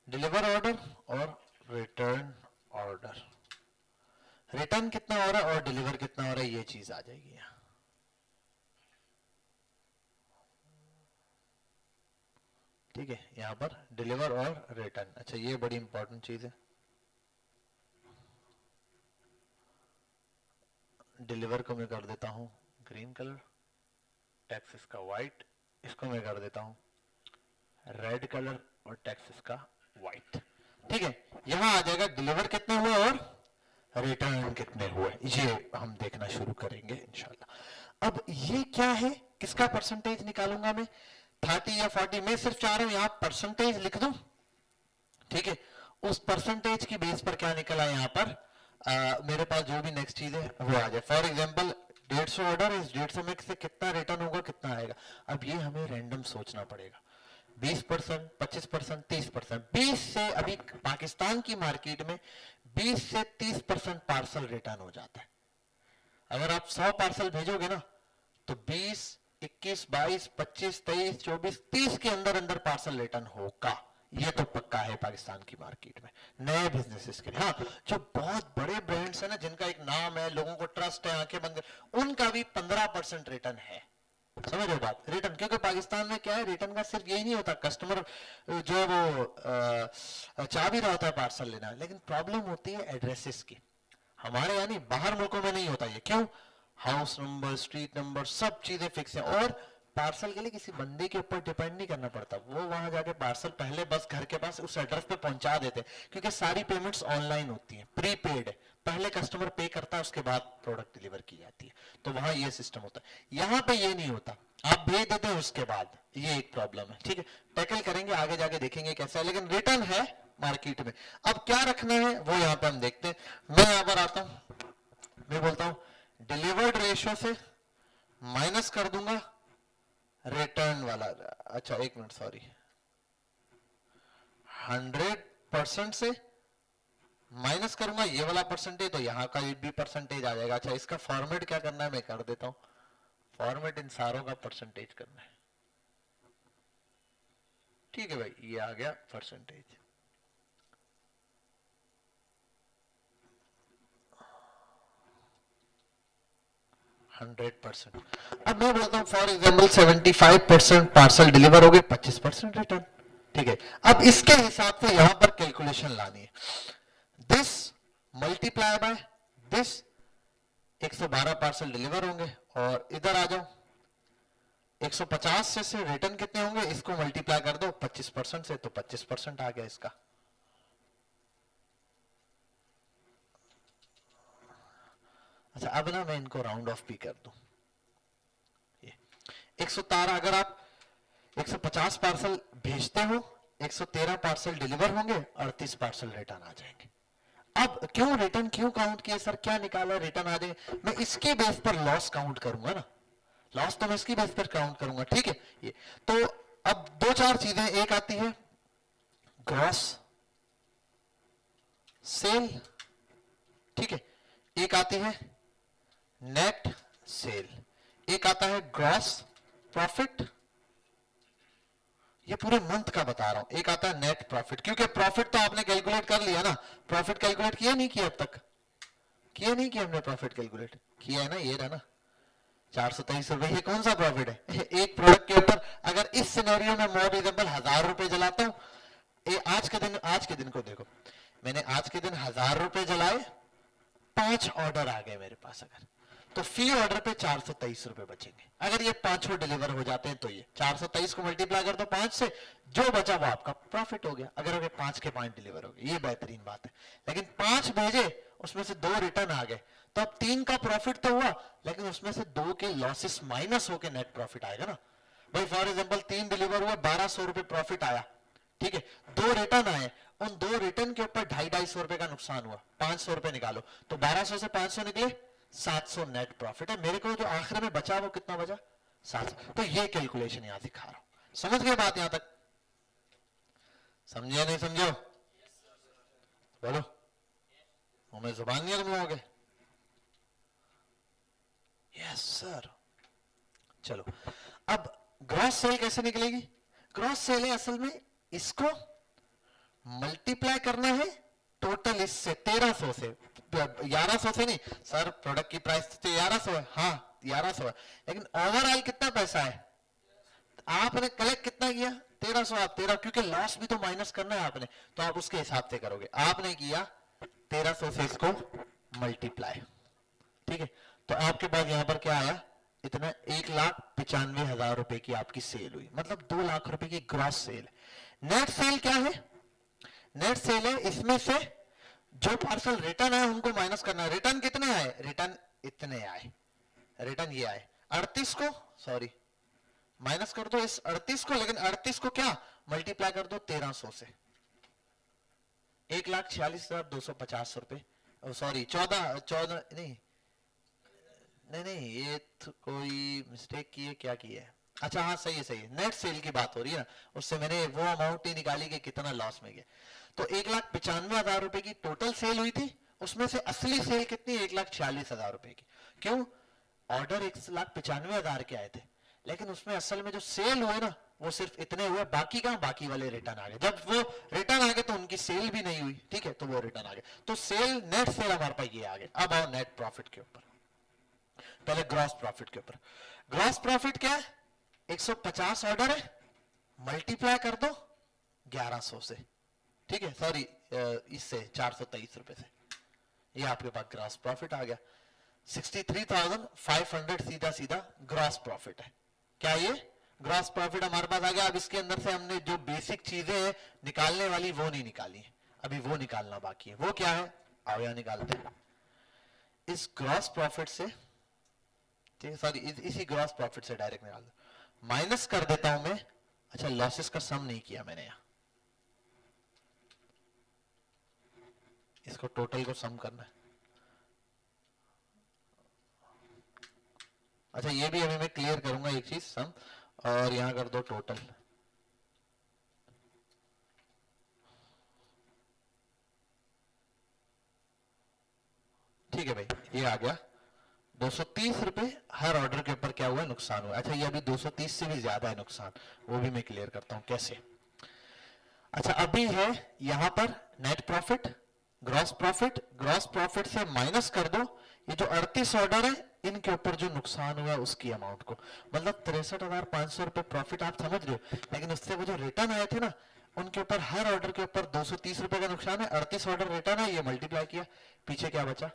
डिलीवर ऑर्डर और रिटर्न ऑर्डर, रिटर्न कितना हो रहा है और डिलीवर कितना हो रहा है, ये चीज आ जाएगी यहाँ। ठीक है, यहां पर डिलीवर और रिटर्न। अच्छा, ये बड़ी इंपॉर्टेंट चीज है। डिलीवर को मैं कर देता हूं ग्रीन कलर, टैक्स इसका व्हाइट, इसको मैं कर देता हूं रेड कलर और टैक्स इसका व्हाइट। ठीक है, यहां आ जाएगा डिलीवर कितने हुए और रिटर्न कितने हुए, ये हम देखना शुरू करेंगे इंशाल्लाह। अब ये क्या है, किसका परसेंटेज निकालूंगा मैं, 30 या 40, मैं सिर्फ चाह रहा हूं यहां परसेंटेज लिख दूं। ठीक है, उस परसेंटेज की बेस पर क्या निकला यहां पर, मेरे पास जो भी नेक्स्ट चीज है वो आ जाए। फॉर एग्जांपल 150 ऑर्डर, इस 150 में से कितना रिटर्न होगा, कितना आएगा। अब ये हमें रैंडम सोचना पड़ेगा, 20%, 25%, 30%। 20 से, अभी पाकिस्तान की मार्केट में 20 से 30% पार्सल रिटर्न हो जाता है। अगर आप 100 पार्सल भेजोगे ना तो 20, 21, 22, 25, 23, 24, 30 के अंदर अंदर पार्सल रिटर्न होगा। ये तो पक्का है पाकिस्तान की मार्केट में नए बिजनेसेस के लिए। हाँ, जो बहुत बड़े ब्रांड्स है ना, जिनका एक नाम है, लोगों को ट्रस्ट है, आंखें बंद, उनका भी 15% रिटर्न है। समझ रहे हो बात, रिटर्न, क्योंकि पाकिस्तान में क्या है, रिटर्न का सिर्फ यही नहीं होता, कस्टमर जो है वो चाह भी रहा होता है पार्सल लेना, लेकिन प्रॉब्लम होती है एड्रेसेस की। हमारे यानी बाहर मुल्कों में नहीं होता ये, क्यों, हाउस नंबर, स्ट्रीट नंबर, सब चीजें फिक्स है, और पार्सल के लिए किसी बंदे के ऊपर डिपेंड नहीं करना पड़ता, वो वहां जाके पार्सल पहले बस घर के पास उस एड्रेस पे पहुंचा देते हैं, क्योंकि सारी पेमेंट्स ऑनलाइन होती हैं, प्रीपेड है, पहले कस्टमर पे करता है, उसके बाद प्रोडक्ट डिलीवर की जाती है, तो वहां ये सिस्टम होता है। यहां पे ये नहीं होता, आप भेज देते हैं उसके बाद, ये एक प्रॉब्लम है। ठीक है, टैकल करेंगे, आगे जाके देखेंगे कैसा है, लेकिन रिटर्न है मार्केट में। अब क्या रखना है वो यहां पे हम देखते हैं। मैं यहां पर आता हूं, मैं बोलता हूं डिलीवर्ड रेशियो से माइनस कर दूंगा रिटर्न वाला। अच्छा एक मिनट, सॉरी, 100% से माइनस करूंगा ये वाला परसेंटेज, तो यहां का भी परसेंटेज आ जाएगा। अच्छा, इसका फॉर्मेट क्या करना है, मैं कर देता हूं, फॉर्मेट इन सारों का परसेंटेज करना है। ठीक है भाई, ये आ गया परसेंटेज। अब मैं बोलता हूं फॉर एग्जाम्पल 75% पार्सल डिलीवर हो गए, 25% रिटर्न। ठीक है, अब इसके हिसाब से यहां पर कैलकुलेशन लानी है, this multiply by this, 112 parcel deliver होंगे, और इधर आ जाओ 150 से रिटर्न कितने होंगे, इसको मल्टीप्लाई कर दो 25% से, तो 25% आ गया इसका। अच्छा, अब ना मैं इनको राउंड ऑफ भी कर दूं, 113, अगर आप 150 पार्सल भेजते हो, 113 पार्सल डिलीवर होंगे, 38 पार्सल रिटर्न आ जाएंगे। अब क्यों रिटर्न क्यों काउंट किया सर, क्या निकाला रिटर्न आ जाएंगे, मैं इसके बेस पर लॉस काउंट करूंगा ना, लॉस तो मैं इसकी बेस पर काउंट करूंगा। ठीक है, ये तो अब दो चार चीजें, एक आती है ग्रॉस सेल, ठीक है, एक आती है नेट सेल, एक आता है ग्रॉस प्रॉफिट, ये पूरे मंथ का बता रहा हूं, एक आता है नेट प्रॉफिट, क्योंकि प्रॉफिट तो आपने कैलकुलेट कर लिया ना, प्रॉफिट कैलकुलेट किया नहीं किया अब तक, किया नहीं किया हमने प्रॉफिट कैलकुलेट किया है ना, ये रहा ना 423 रुपए, ये कौन सा प्रॉफिट है एक प्रोडक्ट के ऊपर। अगर इस सिनेरियो में मैं एग्जांपल 1000 रुपए जलाता हूं, आज के दिन को देखो, मैंने आज के दिन 1000 रुपए जलाए, 5 ऑर्डर आ गए मेरे पास, अगर तो फी ऑर्डर पे 423 रुपए बचेंगे। अगर ये पांचों डिलीवर हो जाते हैं तो ये 423 को मल्टीप्लाई कर दो 5 से, जो बचा वो आपका प्रॉफिट हो गया। अगर अगर 5 के 5 डिलीवर हो गए, ये बेहतरीन बात है। लेकिन 5 भेजे, उसमें से 2 रिटर्न आ गए, तो अब 3 का प्रॉफिट तो हुआ, लेकिन उसमें से 2 के लॉसेस माइनस होकर नेट प्रॉफिट आएगा ना भाई। फॉर एग्जाम्पल 3 डिलीवर हुआ, 1200 रुपए प्रॉफिट आया, ठीक है, 2 रिटर्न आए, उन 2 रिटर्न के ऊपर 250 रुपए का नुकसान हुआ, 500 रुपए निकालो, तो 1200 से 500 निकले 700 नेट प्रॉफिट है। मेरे को जो आखिर में बचा वो कितना बचा, 700। तो ये कैलकुलेशन यहां सिखा रहा हूं, समझ गए बात यहां तक, समझे नहीं समझो, बोलो, हमें जुबान नहीं है तुम लोगों के, यस सर। चलो, अब ग्रॉस सेल कैसे निकलेगी, ग्रॉस सेल है असल में इसको मल्टीप्लाई करना है टोटल इससे 1300 से, 1100 से नहीं सर, प्रोडक्ट की प्राइस तो 1100 है, हाँ 1100 है, लेकिन ओवरऑल कितना पैसा है, आपने कलेक्ट कितना किया 1300, आप 13, क्योंकि लॉस भी तो माइनस करना है आपने, तो आप उसके हिसाब से करोगे, आपने किया 1300 से इसको मल्टीप्लाई, ठीक है। तो आपके पास यहां पर क्या आया, इतना 1,95,000 रुपए की आपकी सेल हुई, मतलब 2 लाख रुपए की ग्रॉस सेल। नेट सेल क्या है, नेट सेल है इसमें से जो पार्सल रिटर्न है उनको माइनस करना है। रिटर्न कितने आए, रिटर्न इतने आए, रिटर्न ये आए 38 को, सॉरी माइनस कर दो इस 38 को, लेकिन 38 को क्या मल्टीप्लाई कर दो 1300 से, 1,46,250 रुपए, सॉरी 14 नहीं नहीं नहीं, ये तो कोई मिस्टेक की है, क्या की है, अच्छा हाँ सही है सही है, नेट सेल की बात हो रही है ना, उससे मैंने वो अमाउंट ही निकाली कि कितना लॉस में गया। तो 1,95,000 रुपए की टोटल सेल हुई थी, उसमें से असली सेल कितनी, 1,46,000 रुपए की। क्यों, ऑर्डर 1,95,000 के आए थे, लेकिन उसमें असल में जो सेल हुए ना वो सिर्फ इतने हुए, बाकी का बाकी वाले रिटर्न आ गए, जब वो रिटर्न आ गए तो उनकी सेल भी नहीं हुई, ठीक है, तो वो रिटर्न आ गए, तो सेल नेट सेल हमारे पास ये आ गए। अब आओ नेट प्रॉफिट के ऊपर, पहले ग्रॉस प्रॉफिट के ऊपर। ग्रॉस प्रॉफिट क्या है, 150 ऑर्डर है, मल्टीप्लाई कर दो 1100 से, ठीक है, सॉरी इससे 423 रुपए से, ये आपके पास ग्रॉस प्रॉफिट आ गया। 63,500 सीधा सीधा ग्रॉस प्रॉफिट है। क्या ये ग्रॉस प्रॉफिट हमारे पास आ गया। अब इसके अंदर से हमने जो बेसिक चीजें हैं निकालने वाली वो नहीं निकाली है, अभी वो निकालना बाकी है। वो क्या है, आओ यहां निकालते हैं। इस ग्रॉस प्रॉफिट से, ठीक है, सॉरी इसी ग्रॉस प्रॉफिट से डायरेक्ट निकाल दो, माइनस कर देता हूं मैं। अच्छा लॉसेस का सम नहीं किया मैंने यहां, इसको टोटल को सम करना है। अच्छा ये भी अभी मैं क्लियर करूंगा एक चीज, सम, और यहां कर दो टोटल, ठीक है भाई, ये आ गया 230 रुपए हर ऑर्डर के ऊपर क्या हुआ, नुकसान हुआ। अच्छा ये अभी 230 से भी ज्यादा है नुकसान, वो भी मैं क्लियर करता हूं कैसे। अच्छा अभी है यहां पर net profit, gross profit, gross profit से माइनस कर दो ये जो 38 ऑर्डर है इनके ऊपर जो नुकसान हुआ उसकी अमाउंट को, मतलब 63,500 रुपए प्रॉफिट आप समझ रहे हो, लेकिन उससे वो जो रिटर्न आए थे ना उनके ऊपर हर ऑर्डर के ऊपर 230 रुपए का नुकसान है, 38 ऑर्डर रिटर्न है, ये मल्टीप्लाई किया, पीछे क्या बचा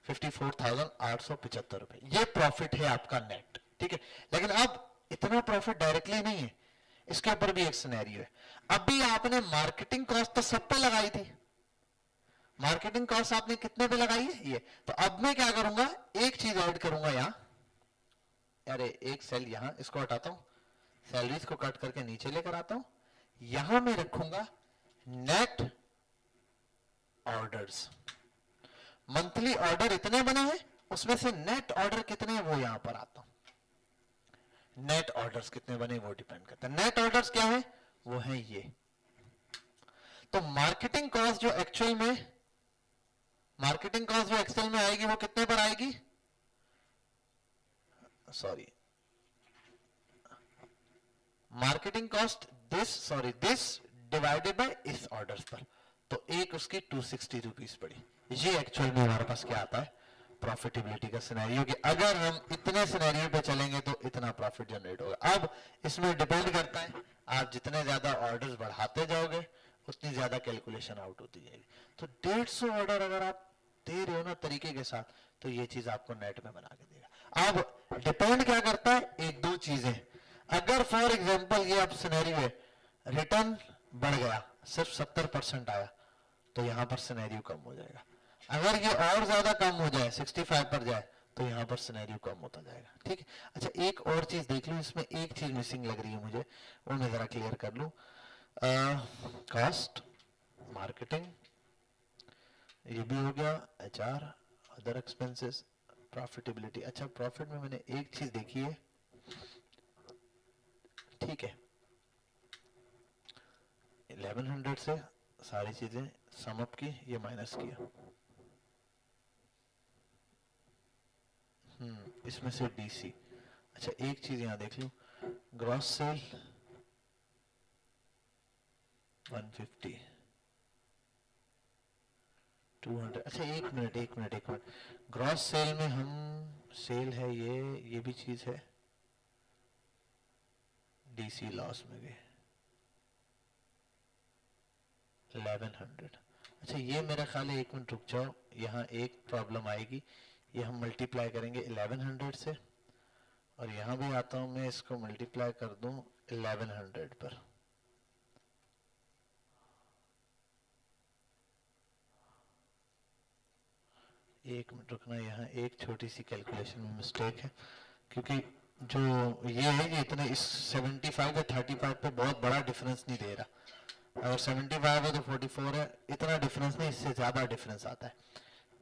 54,875 रुपए, ये प्रॉफिट है आपका नेट, ठीक है। लेकिन अब इतना प्रॉफिट डायरेक्टली नहीं है, इसके ऊपर भी एक सिनेरियो है। अभी आपने मार्केटिंग कॉस्ट तो सब पे लगाई थी, मार्केटिंग कॉस्ट आपने कितने पे लगाई है ये, तो अब मैं क्या करूंगा एक चीज ऐड करूंगा यहां, अरे एक सेल यहां इसको हटाता हूं, सैलरीज को कट करके नीचे लेकर आता हूं, यहां मैं रखूंगा नेट ऑर्डर्स, मंथली ऑर्डर इतने बने हैं उसमें से नेट ऑर्डर कितने हैं वो यहां पर आता हूं, नेट ऑर्डर्स कितने बने वो डिपेंड करता है। नेट ऑर्डर्स क्या है, वो है ये, तो मार्केटिंग कॉस्ट जो एक्चुअल में, मार्केटिंग कॉस्ट जो एक्सेल में आएगी वो कितने पर आएगी, sorry marketing cost this, sorry this divided by इस ऑर्डर्स पर, तो एक उसकी 260 रुपीज पड़ी। ये एक्चुअल में हमारे पास क्या आता है प्रॉफिटेबिलिटी का सिनेरियो, कि अगर हम इतने सिनेरियो पे चलेंगे तो इतना प्रॉफिट जनरेट होगा। अब इसमें डिपेंड करता है आप जितने ज्यादा ऑर्डर्स बढ़ाते जाओगे उतनी ज्यादा कैलकुलेशन आउट होती जाएगी। तो 150 ऑर्डर अगर आप दे रहे हो ना तरीके के साथ तो ये चीज आपको नेट में बना के देगा। अब डिपेंड क्या करता है, एक दो चीजें, अगर फॉर एग्जाम्पल ये आप सिनेरियो है रिटर्न बढ़ गया सिर्फ 70% आया तो यहां पर सिनेरियो कम हो जाएगा, अगर ये और ज्यादा कम हो जाए 65 पर जाए तो यहां पर सिनेरियो कम होता जाएगा, ठीक है। अच्छा एक और चीज देख लो, इसमें एक चीज मिसिंग लग रही है मुझे, वो मैं जरा क्लियर कर लूं। कॉस्ट, मार्केटिंग, ये भी हो गया, एचआर, अदर एक्सपेंसेस, प्रॉफिटेबिलिटी। अच्छा प्रॉफिट में मैंने एक चीज देखी है, ठीक है 1100 से सारी चीजें समअप की, ये माइनस किया, इसमें से डीसी। अच्छा एक चीज यहां देख लो, ग्रॉस सेल 150, 200। अच्छा एक मिनट, ग्रॉस सेल में हम, सेल है ये भी चीज है, डीसी लॉस में गए 1100। अच्छा ये मेरा ख्याल है, एक मिनट रुक जाओ, यहाँ एक प्रॉब्लम आएगी, ये हम मल्टीप्लाई करेंगे 1100 से, और यहाँ भी आता हूँ मैं, इसको मल्टीप्लाई कर दूं 1100 पर। एक मिनट रुकना, यहाँ एक छोटी सी कैलकुलेशन में मिस्टेक है, क्योंकि जो ये है ये इतने इस 75 या 35 पे बहुत बड़ा डिफरेंस नहीं दे रहा। अगर 75 है तो 44 है, इतना डिफरेंस नहीं, इससे ज्यादा डिफरेंस आता है।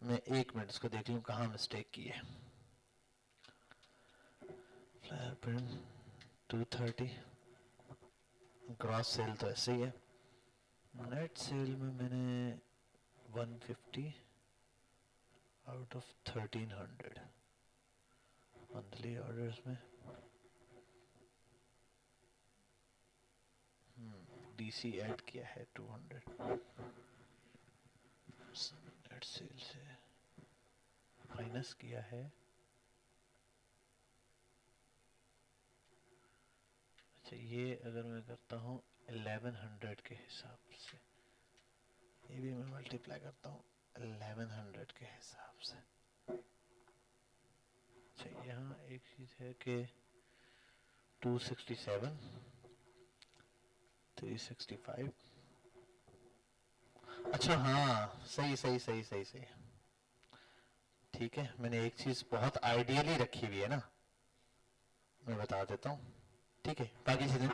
मैं एक मिनट इसको देख लूँ कहाँ मिस्टेक की है। 230 ग्रॉस सेल तो ऐसे ही है, नेट सेल में मैंने 150 आउट ऑफ 1300 मंथली ऑर्डर्स में, डीसी ऐड किया है 200 नेट सेल से माइनस किया है। अच्छा ये अगर मैं करता हूँ 1100 के हिसाब से, ये भी मैं मल्टीप्लाई करता हूँ 1100 के हिसाब से। अच्छा यहाँ एक चीज है कि 267 365, अच्छा हाँ सही, ठीक है। मैंने एक चीज बहुत आइडियली रखी हुई है ना, मैं बता देता हूँ, ठीक है। बाकी चीजें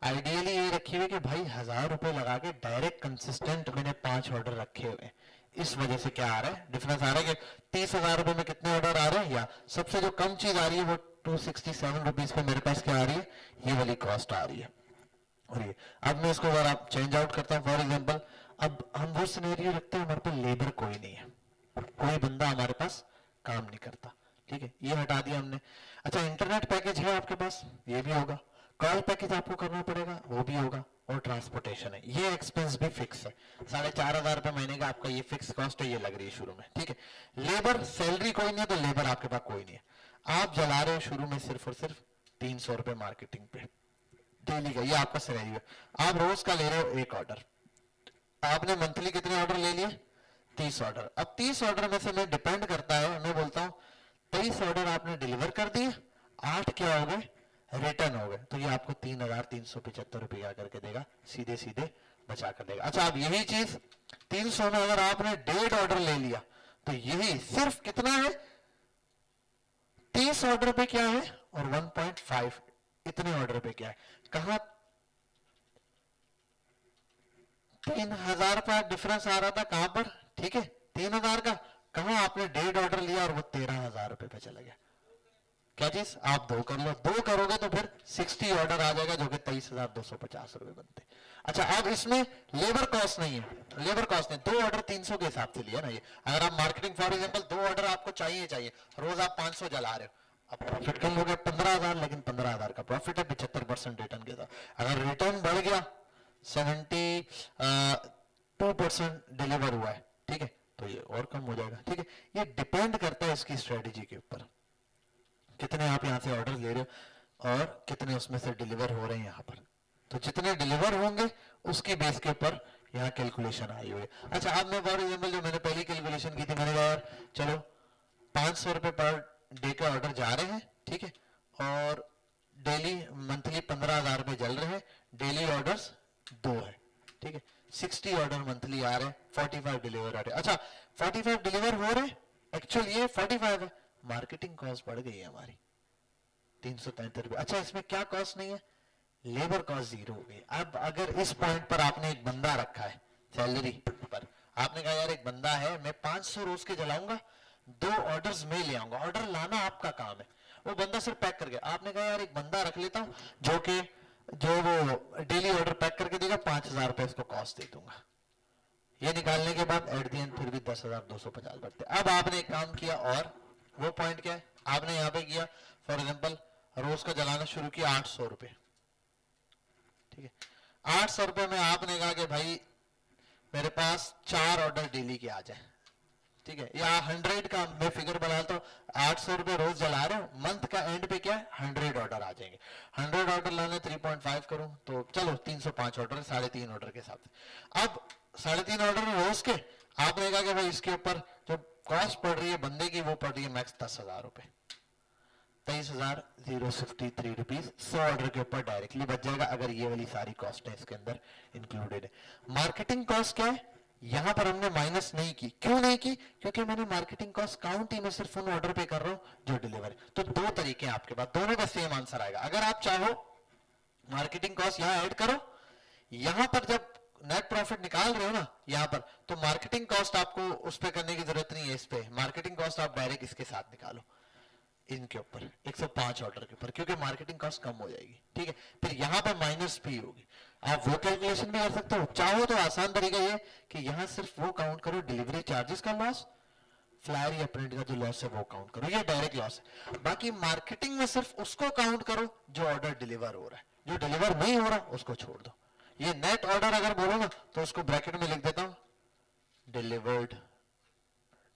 आइडियली ये रखी हुई कि भाई 1000 रुपए लगा के डायरेक्ट कंसिस्टेंट मैंने 5 ऑर्डर रखे हुए हैं। इस वजह से क्या आ रहा है, डिफरेंस आ रहा है कि 30,000 रुपए में कितने ऑर्डर आ रहे हैं, या सबसे जो कम चीज आ रही है वो 267 रुपीज पे मेरे पास क्या आ रही है, ये वाली कॉस्ट आ रही है। और ये अब मैं इसको अगर आप चेंज आउट करता हूँ, फॉर एग्जाम्पल अब हम वो सिनेरियो रखते हैं, हमारे पास लेबर कोई नहीं है, कोई बंदा हमारे पास काम नहीं करता, ठीक है, ये हटा दिया हमने। अच्छा इंटरनेट पैकेज है आपके पास, ये भी होगा, कॉल पैकेज आपको करना पड़ेगा, वो भी होगा, और ट्रांसपोर्टेशन है, ये एक्सपेंस भी फिक्स है, 4,500 रुपए महीने का आपका ये फिक्स कॉस्ट है, ये लग रही है शुरू में, ठीक है। लेबर सैलरी कोई नहीं है, तो लेबर आपके पास कोई नहीं है, आप जला रहे हो शुरू में सिर्फ और सिर्फ 300 रुपए मार्केटिंग पे डेली का, ये आपका सिनेरियो है। आप रोज का ले रहे हो एक ऑर्डर, आपने मंथली कितने ऑर्डर ले लिए, 30 ऑर्डर। अब 30 ऑर्डर में से मैं डिपेंड करता है, मैं बोलता हूं 23 ऑर्डर आपने डिलीवर कर दिए, 8 क्या हो गए, रिटर्न हो गए, तो ये आपको 3,375 रुपया करके देगा, सीधे सीधे बचा कर देगा। अच्छा अब यही चीज 300 में अगर आपने 1.5 ऑर्डर ले लिया, तो यही सिर्फ कितना है, 30 ऑर्डर पे क्या है, और 1.5 इतने ऑर्डर पे क्या है, कहा 3,000 का डिफरेंस आ रहा था, कहां पर, ठीक है 3,000 का, कहा आपने 1.5 ऑर्डर लिया और वो 13,000 रुपए पे चला गया। क्या चीज, आप 2 कर लो, 2 करोगे तो फिर 60 ऑर्डर आ जाएगा, जो कि 23,250 रुपए बनते। अच्छा अब इसमें लेबर कॉस्ट नहीं है, लेबर कॉस्ट नहीं, 2 ऑर्डर 300 के हिसाब से लिया ना ये, अगर आप मार्केटिंग फॉर एग्जाम्पल 2 ऑर्डर आपको चाहिए, रोज आप 500 जला रहे हो, अब प्रॉफिट कम हो गया 15,000, लेकिन 15,000 का प्रॉफिट है, 75% रिटर्न के साथ। अगर रिटर्न बढ़ गया 72% डिलीवर हुआ है, ठीक है, तो ये और कम हो जाएगा, ठीक है। ये डिपेंड करता है इसकी स्ट्रेटेजी के ऊपर, कितने आप यहाँ से ऑर्डर ले रहे हो और कितने उसमें से डिलीवर हो रहे हैं यहाँ पर, तो जितने डिलीवर होंगे उसकी बेस के ऊपर यहाँ कैलकुलेशन आई हुई है। अच्छा अब मैं फॉर एग्जाम्पल जो मैंने पहली कैलकुलेशन की थी, मैंने कहा यार चलो 500 रुपए पर डे के ऑर्डर जा रहे हैं, ठीक है, और डेली मंथली 15,000 रुपए जल रहे हैं, डेली ऑर्डर्स 2 है, ठीक है, 60 ऑर्डर मंथली आ रहे हैं, 45 डिलीवर आ रहे हैं। अच्छा 45 डिलीवर हो रहे हैं, एक्चुअल ये 45 है, मार्केटिंग कॉस्ट बढ़ गई है हमारी 373 रुपए। अच्छा इसमें क्या कॉस्ट नहीं है, लेबर कॉस्ट 0 हो गई। अब अगर इस पॉइंट पर आपने एक बंदा रखा है सैलरी पर, आपने कहा यार एक बंदा है, मैं 500 रोज के जलाऊंगा, 2 ऑर्डर्स में ले आऊंगा, ऑर्डर लाना आपका काम है, वो बंदा सिर्फ पैक करके, आपने कहा यार एक बंदा रख लेता हूं जो वो डेली ऑर्डर पैक करके देगा, 5,000 रुपए इसको कॉस्ट दे दूंगा, ये निकालने के बाद एट द एंड फिर भी 10,250 बढ़ते। अब आपने एक काम किया, और वो पॉइंट क्या है, आपने यहाँ पे किया फॉर एग्जाम्पल रोज का जलाना शुरू किया 800 रुपए, ठीक है, 800 रुपए में आपने कहा कि भाई मेरे पास 4 ऑर्डर डेली के आ जाए, ठीक है, या 100 का मैं फिगर बनाता हूँ, 800 रुपए रोज जला रहे हो, मंथ का एंड पे क्या है 100 ऑर्डर आ जाएंगे, 100 ऑर्डर लाने 3.5 करूं तो चलो 305 ऑर्डर, 3.5 ऑर्डर के हिसाब से। अब 3.5 ऑर्डर रोज के आपने कहा कि भाई इसके ऊपर जो कॉस्ट पड़ रही है बंदे की वो पड़ रही है मैक्स 10,000 रुपए, 23,063 रुपीज 100 ऑर्डर के ऊपर डायरेक्टली बच जाएगा, अगर ये वाली सारी कॉस्ट है इसके अंदर इंक्लूडेड है। मार्केटिंग कॉस्ट क्या है, यहां पर हमने माइनस नहीं की, क्यों नहीं की, क्योंकि मैंने मार्केटिंग कॉस्ट काउंट ही मैं सिर्फ उन ऑर्डर पे कर रहा हूं जो डिलीवर। तो दो तरीके हैं आपके पास, दोनों का सेम आंसर आएगा। अगर आप चाहो मार्केटिंग कॉस्ट यहां ऐड करो, यहां पर जब नेट प्रॉफिट निकाल रहे हो ना यहां पर, तो मार्केटिंग कॉस्ट आपको उस पर करने की जरूरत नहीं है, इस पे मार्केटिंग कॉस्ट आप डायरेक्ट इसके साथ निकालो, इनके ऊपर 105 ऑर्डर के ऊपर, क्योंकि मार्केटिंग कॉस्ट कम हो जाएगी। ठीक है, फिर यहां पर माइनस भी होगी, आप वो कैलकुलेशन भी कर सकते हो। चाहो तो आसान तरीका ये कि यहां सिर्फ वो काउंट करो डिलीवरी चार्जेस का लॉस, फ्लायर या प्रिंट का जो लॉस है वो काउंट करो, ये डायरेक्ट लॉस है। बाकी मार्केटिंग में सिर्फ उसको काउंट करो जो ऑर्डर डिलीवर हो रहा है, जो डिलीवर नहीं हो रहा उसको छोड़ दो। ये नेट ऑर्डर अगर बोलो ना तो उसको ब्रैकेट में लिख देता हूं डिलीवर्ड,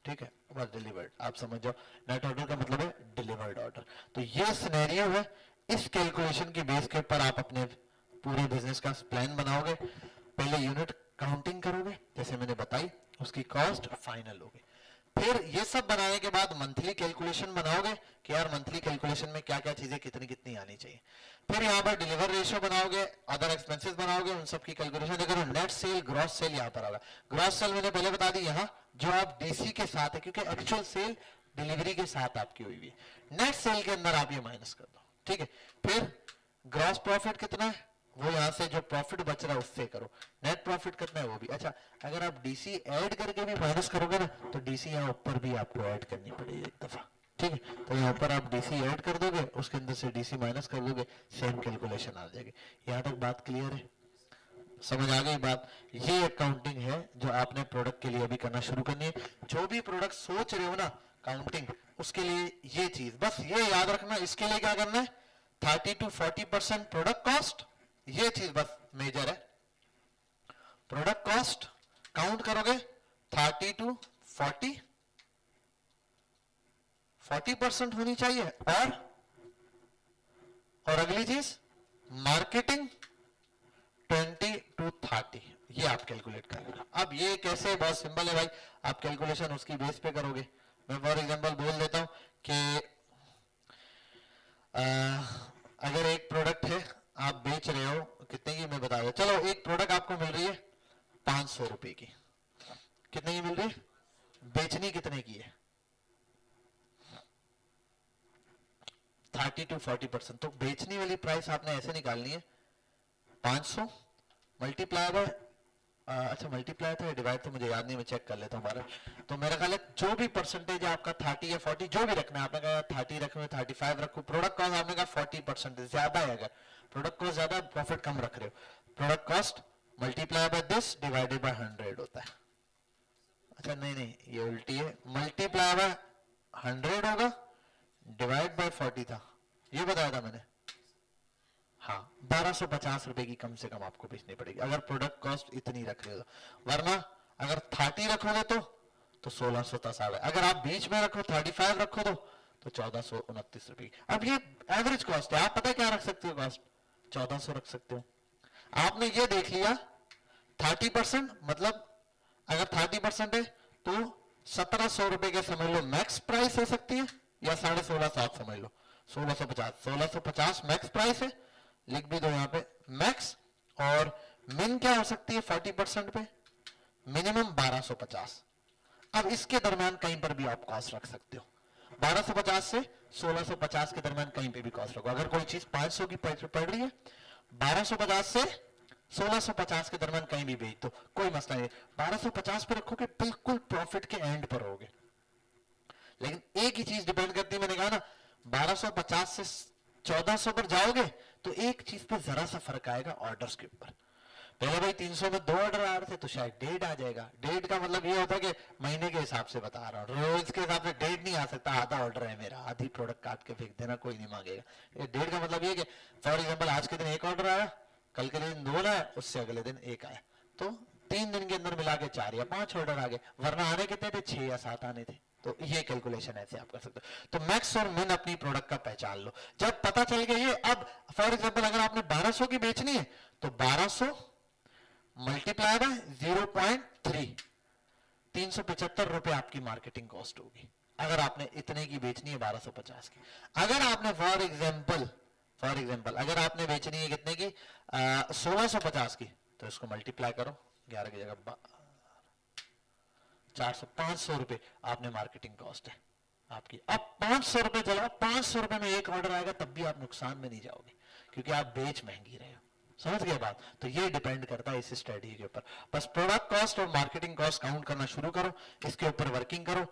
ठीक है, बस डिलीवर्ड, आप समझ जाओ नेट ऑर्डर का मतलब है डिलीवर्ड ऑर्डर। तो ये सिनेरियो है, इस कैलकुलेशन की बेस के ऊपर आप अपने पूरे बिजनेस का प्लान बनाओगे, पहले यूनिट काउंटिंग करोगे जैसे मैंने बताई, उसकी कॉस्ट फाइनल होगी, फिर ये सब बनाने के बाद मंथली कैलकुलेशन बनाओगे कि यार मंथली कैलकुलेशन में क्या क्या चीजें कितनी कितनी आनी चाहिए, फिर यहाँ पर डिलीवर रेशियो बनाओगे, अदर एक्सपेंसेस बनाओगे, उन सब की कैलकुलेशन करो, नेट सेल ग्रॉस सेल यहाँ पर आएगा। ग्रॉस सेल मैंने पहले बता दी यहाँ जो आप डीसी के साथ है, क्योंकि एक्चुअल सेल डिलीवरी के साथ आपकी हुई हुई है, नेट सेल के अंदर आप ये माइनस कर दो। ठीक है, फिर ग्रॉस प्रॉफिट कितना है वो यहां से जो प्रॉफिट बच रहा है उससे करो, नेट प्रॉफिट कितना है वो भी। अच्छा, अगर आप डीसी ऐड करके भी माइनस करोगे ना तो डीसी यहाँ ऊपर भी आपको ऐड करनी पड़ेगी एक दफा। ठीक है, तो यहाँ पर आप डीसी ऐड कर दोगे, उसके अंदर से डीसी माइनस कर दोगे, सेम कैलकुलेशन आ जाएगी। यहाँ तक बात क्लियर है, समझ आ गई बात। ये अकाउंटिंग है जो आपने प्रोडक्ट के लिए अभी करना शुरू करनी है। जो भी प्रोडक्ट सोच रहे हो ना काउंटिंग, उसके लिए ये चीज बस ये याद रखना, इसके लिए क्या करना है 30 to 40% प्रोडक्ट कॉस्ट, ये चीज बस मेजर है। प्रोडक्ट कॉस्ट काउंट करोगे 30 to 40% होनी चाहिए, और अगली चीज मार्केटिंग 20 to 30, ये आप कैलकुलेट कर लेना। अब ये कैसे, बहुत सिंपल है भाई, आप कैलकुलेशन उसकी बेस पे करोगे। मैं फॉर एग्जांपल बोल देता हूं कि अगर एक प्रोडक्ट है आप बेच रहे हो, कितने की मैं बता रहा हूं, चलो एक प्रोडक्ट आपको मिल रही है 500 रुपए की, कितने की मिल रही है, बेचनी कितने की है 30 to 40%, तो बेचने वाली प्राइस आपने ऐसे निकालनी है 500 मल्टीप्लाई बाय, अच्छा मल्टीप्लाई था डिवाइड तो मुझे याद नहीं, मैं चेक कर लेता हूँ बार। तो मेरा ख्याल है जो भी परसेंटेज है आपका 30 या 40 जो भी रखना है, आपने कहा 30 रखो 35 रखो, प्रोडक्ट कॉस्ट आपने कहा 40% ज्यादा है, अगर प्रोडक्ट कॉस्ट ज्यादा प्रॉफिट कम रख रहे हो, product cost multiply by this divided by 100 होता है। अच्छा नहीं नहीं ये उल्टी है, मल्टीप्लाई बाय 100 होगा डिवाइड बाय 40 था, ये बताया था मैंने। हाँ 1250 रुपए की कम से कम आपको बेचनी पड़ेगी अगर प्रोडक्ट कॉस्ट इतनी रख रहे हो, वरना अगर 30 रखोगे तो 1610 आ गए, अगर आप बीच में रखो 35 रखो तो 1429 रुपए। अब ये एवरेज कॉस्ट है, आप पता है क्या रख सकते हो कॉस्ट, 1400 रख सकते हो। आपने ये देख लिया 30%, मतलब अगर 30% है तो 1700 रुपए के समझ लो मैक्स प्राइस हो सकती है, या 1650 आप समझ लो 1650 मैक्स प्राइस है, लिख भी दो यहाँ पे मैक्स, और मिन क्या हो सकती है 40% पे, मिनिमम 1250। अब इसके दरमियान कहीं पर भी आप कॉस्ट रख सकते हो, 1250 से 1650 के दरमियान कहीं पे भी कॉस्ट रखो। अगर कोई चीज 500 की पड़ रही है 1250 से 1650 के दरमियान कहीं भी बेच दो, कोई मसला नहीं, 1250 पे रखोगे बिल्कुल प्रॉफिट के एंड पर रहोगे। लेकिन एक ही चीज डिपेंड करती है, मैंने कहा ना 1250 से 1400 पर जाओगे तो एक चीज पे जरा सा फर्क आएगा ऑर्डर्स के ऊपर। पहले भाई 300 में 2 ऑर्डर आ रहे थे तो शायद 1.5 आ जाएगा, 1.5 का मतलब ये होता है कि महीने के हिसाब से बता रहा हूँ, रोज के हिसाब से 1.5 नहीं आ सकता, आधा ऑर्डर है मेरा, आधी प्रोडक्ट काट के फेंक देना, कोई नहीं मांगेगा। 1.5 का मतलब ये कि फॉर एग्जाम्पल आज के दिन 1 ऑर्डर आया, कल के दिन 2 आया, उससे अगले दिन 1 आया, तो 3 दिन के अंदर मिला के 4 या 5 ऑर्डर आ गए, वरना आने कितने थे, 6 या 7 आने थे। तो ये कैलकुलेशन ऐसे आप कर सकते हो। तो मैक्स और मिन अपनी प्रोडक्ट का पहचान लो। जब पता चल गया ये, अब फॉर एग्जांपल अगर आपने 1200 की बेचनी है तो 1200 मल्टीप्लाई बाय 0.3, 375 रुपए आपकी मार्केटिंग कॉस्ट होगी अगर आपने इतने की बेचनी है 1250 की। अगर आपने फॉर एग्जांपल अगर आपने बेचनी है कितने की 1650 की, तो इसको मल्टीप्लाई करो 11 की जगह 400, 500 रुपए आपने मार्केटिंग कॉस्ट है आपकी। अब 500 रुपए चला, 500 रुपए में एक ऑर्डर आएगा तब भी आप नुकसान में नहीं जाओगे, क्योंकि आप बेच महंगी रहे हो। समझ गए बात? तो ये डिपेंड करता है इस स्ट्रेटजी के ऊपर। बस प्रोडक्ट कॉस्ट और मार्केटिंग कॉस्ट काउंट करना शुरू करो, इसके ऊपर वर्किंग करो।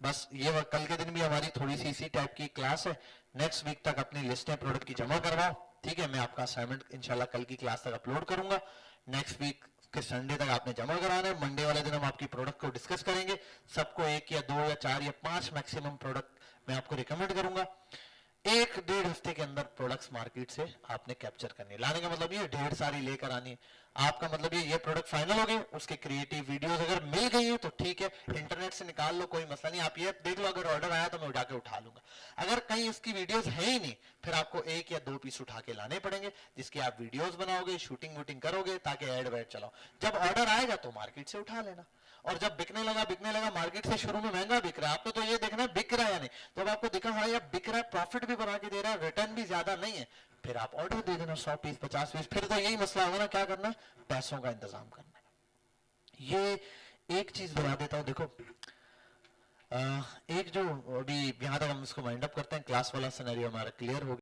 बस ये कल के दिन भी हमारी थोड़ी सी इसी टाइप की क्लास है। नेक्स्ट वीक तक अपनी लिस्टें प्रोडक्ट की जमा करवाओ, ठीक है? मैं आपका असाइनमेंट इंशाल्लाह कल की क्लास तक अपलोड करूंगा। नेक्स्ट वीक के संडे तक आपने जमा कराना है। मंडे वाले दिन हम आपकी प्रोडक्ट को डिस्कस करेंगे। सबको 1 या 2 या 4 या 5 मैक्सिमम प्रोडक्ट मैं आपको रिकमेंड करूंगा। 1-1.5 हफ्ते के अंदर प्रोडक्ट्स मार्केट से आपने कैप्चर करनी है। लाने का मतलब ये ढेर सारी लेकर आनी है। आपका मतलब ये प्रोडक्ट फाइनल हो गए, उसके क्रिएटिव वीडियोस अगर मिल गई है तो ठीक है, इंटरनेट से निकाल लो, कोई मसला नहीं। आप ये देख लो अगर ऑर्डर आया तो मैं उठा के उठा लूंगा। अगर कहीं इसकी वीडियोस है ही नहीं, फिर आपको 1 या 2 पीस उठा के लाने पड़ेंगे, जिसकी आप वीडियोस बनाओगे, शूटिंग वूटिंग करोगे, ताकि एड वेड चलाओ। जब ऑर्डर आएगा तो मार्केट से उठा लेना, और जब बिकने लगा मार्केट से शुरू में महंगा बिक रहा है, आपको तो ये देखना है बिक रहा है या नहीं। तो अब आपको दिखा हाँ यार बिक रहा है, प्रॉफिट भी बना के दे रहा है, रिटर्न भी ज्यादा नहीं है, फिर आप ऑर्डर दे देना 100 पीस 50 पीस। फिर तो यही मसला होगा ना, क्या करना है, पैसों का इंतजाम करना है। ये एक चीज बता देता हूं, देखो एक जो अभी यहां तक हम इसको वाइंड अप करते हैं, क्लास वाला सिनेरियो हमारा क्लियर हो गया।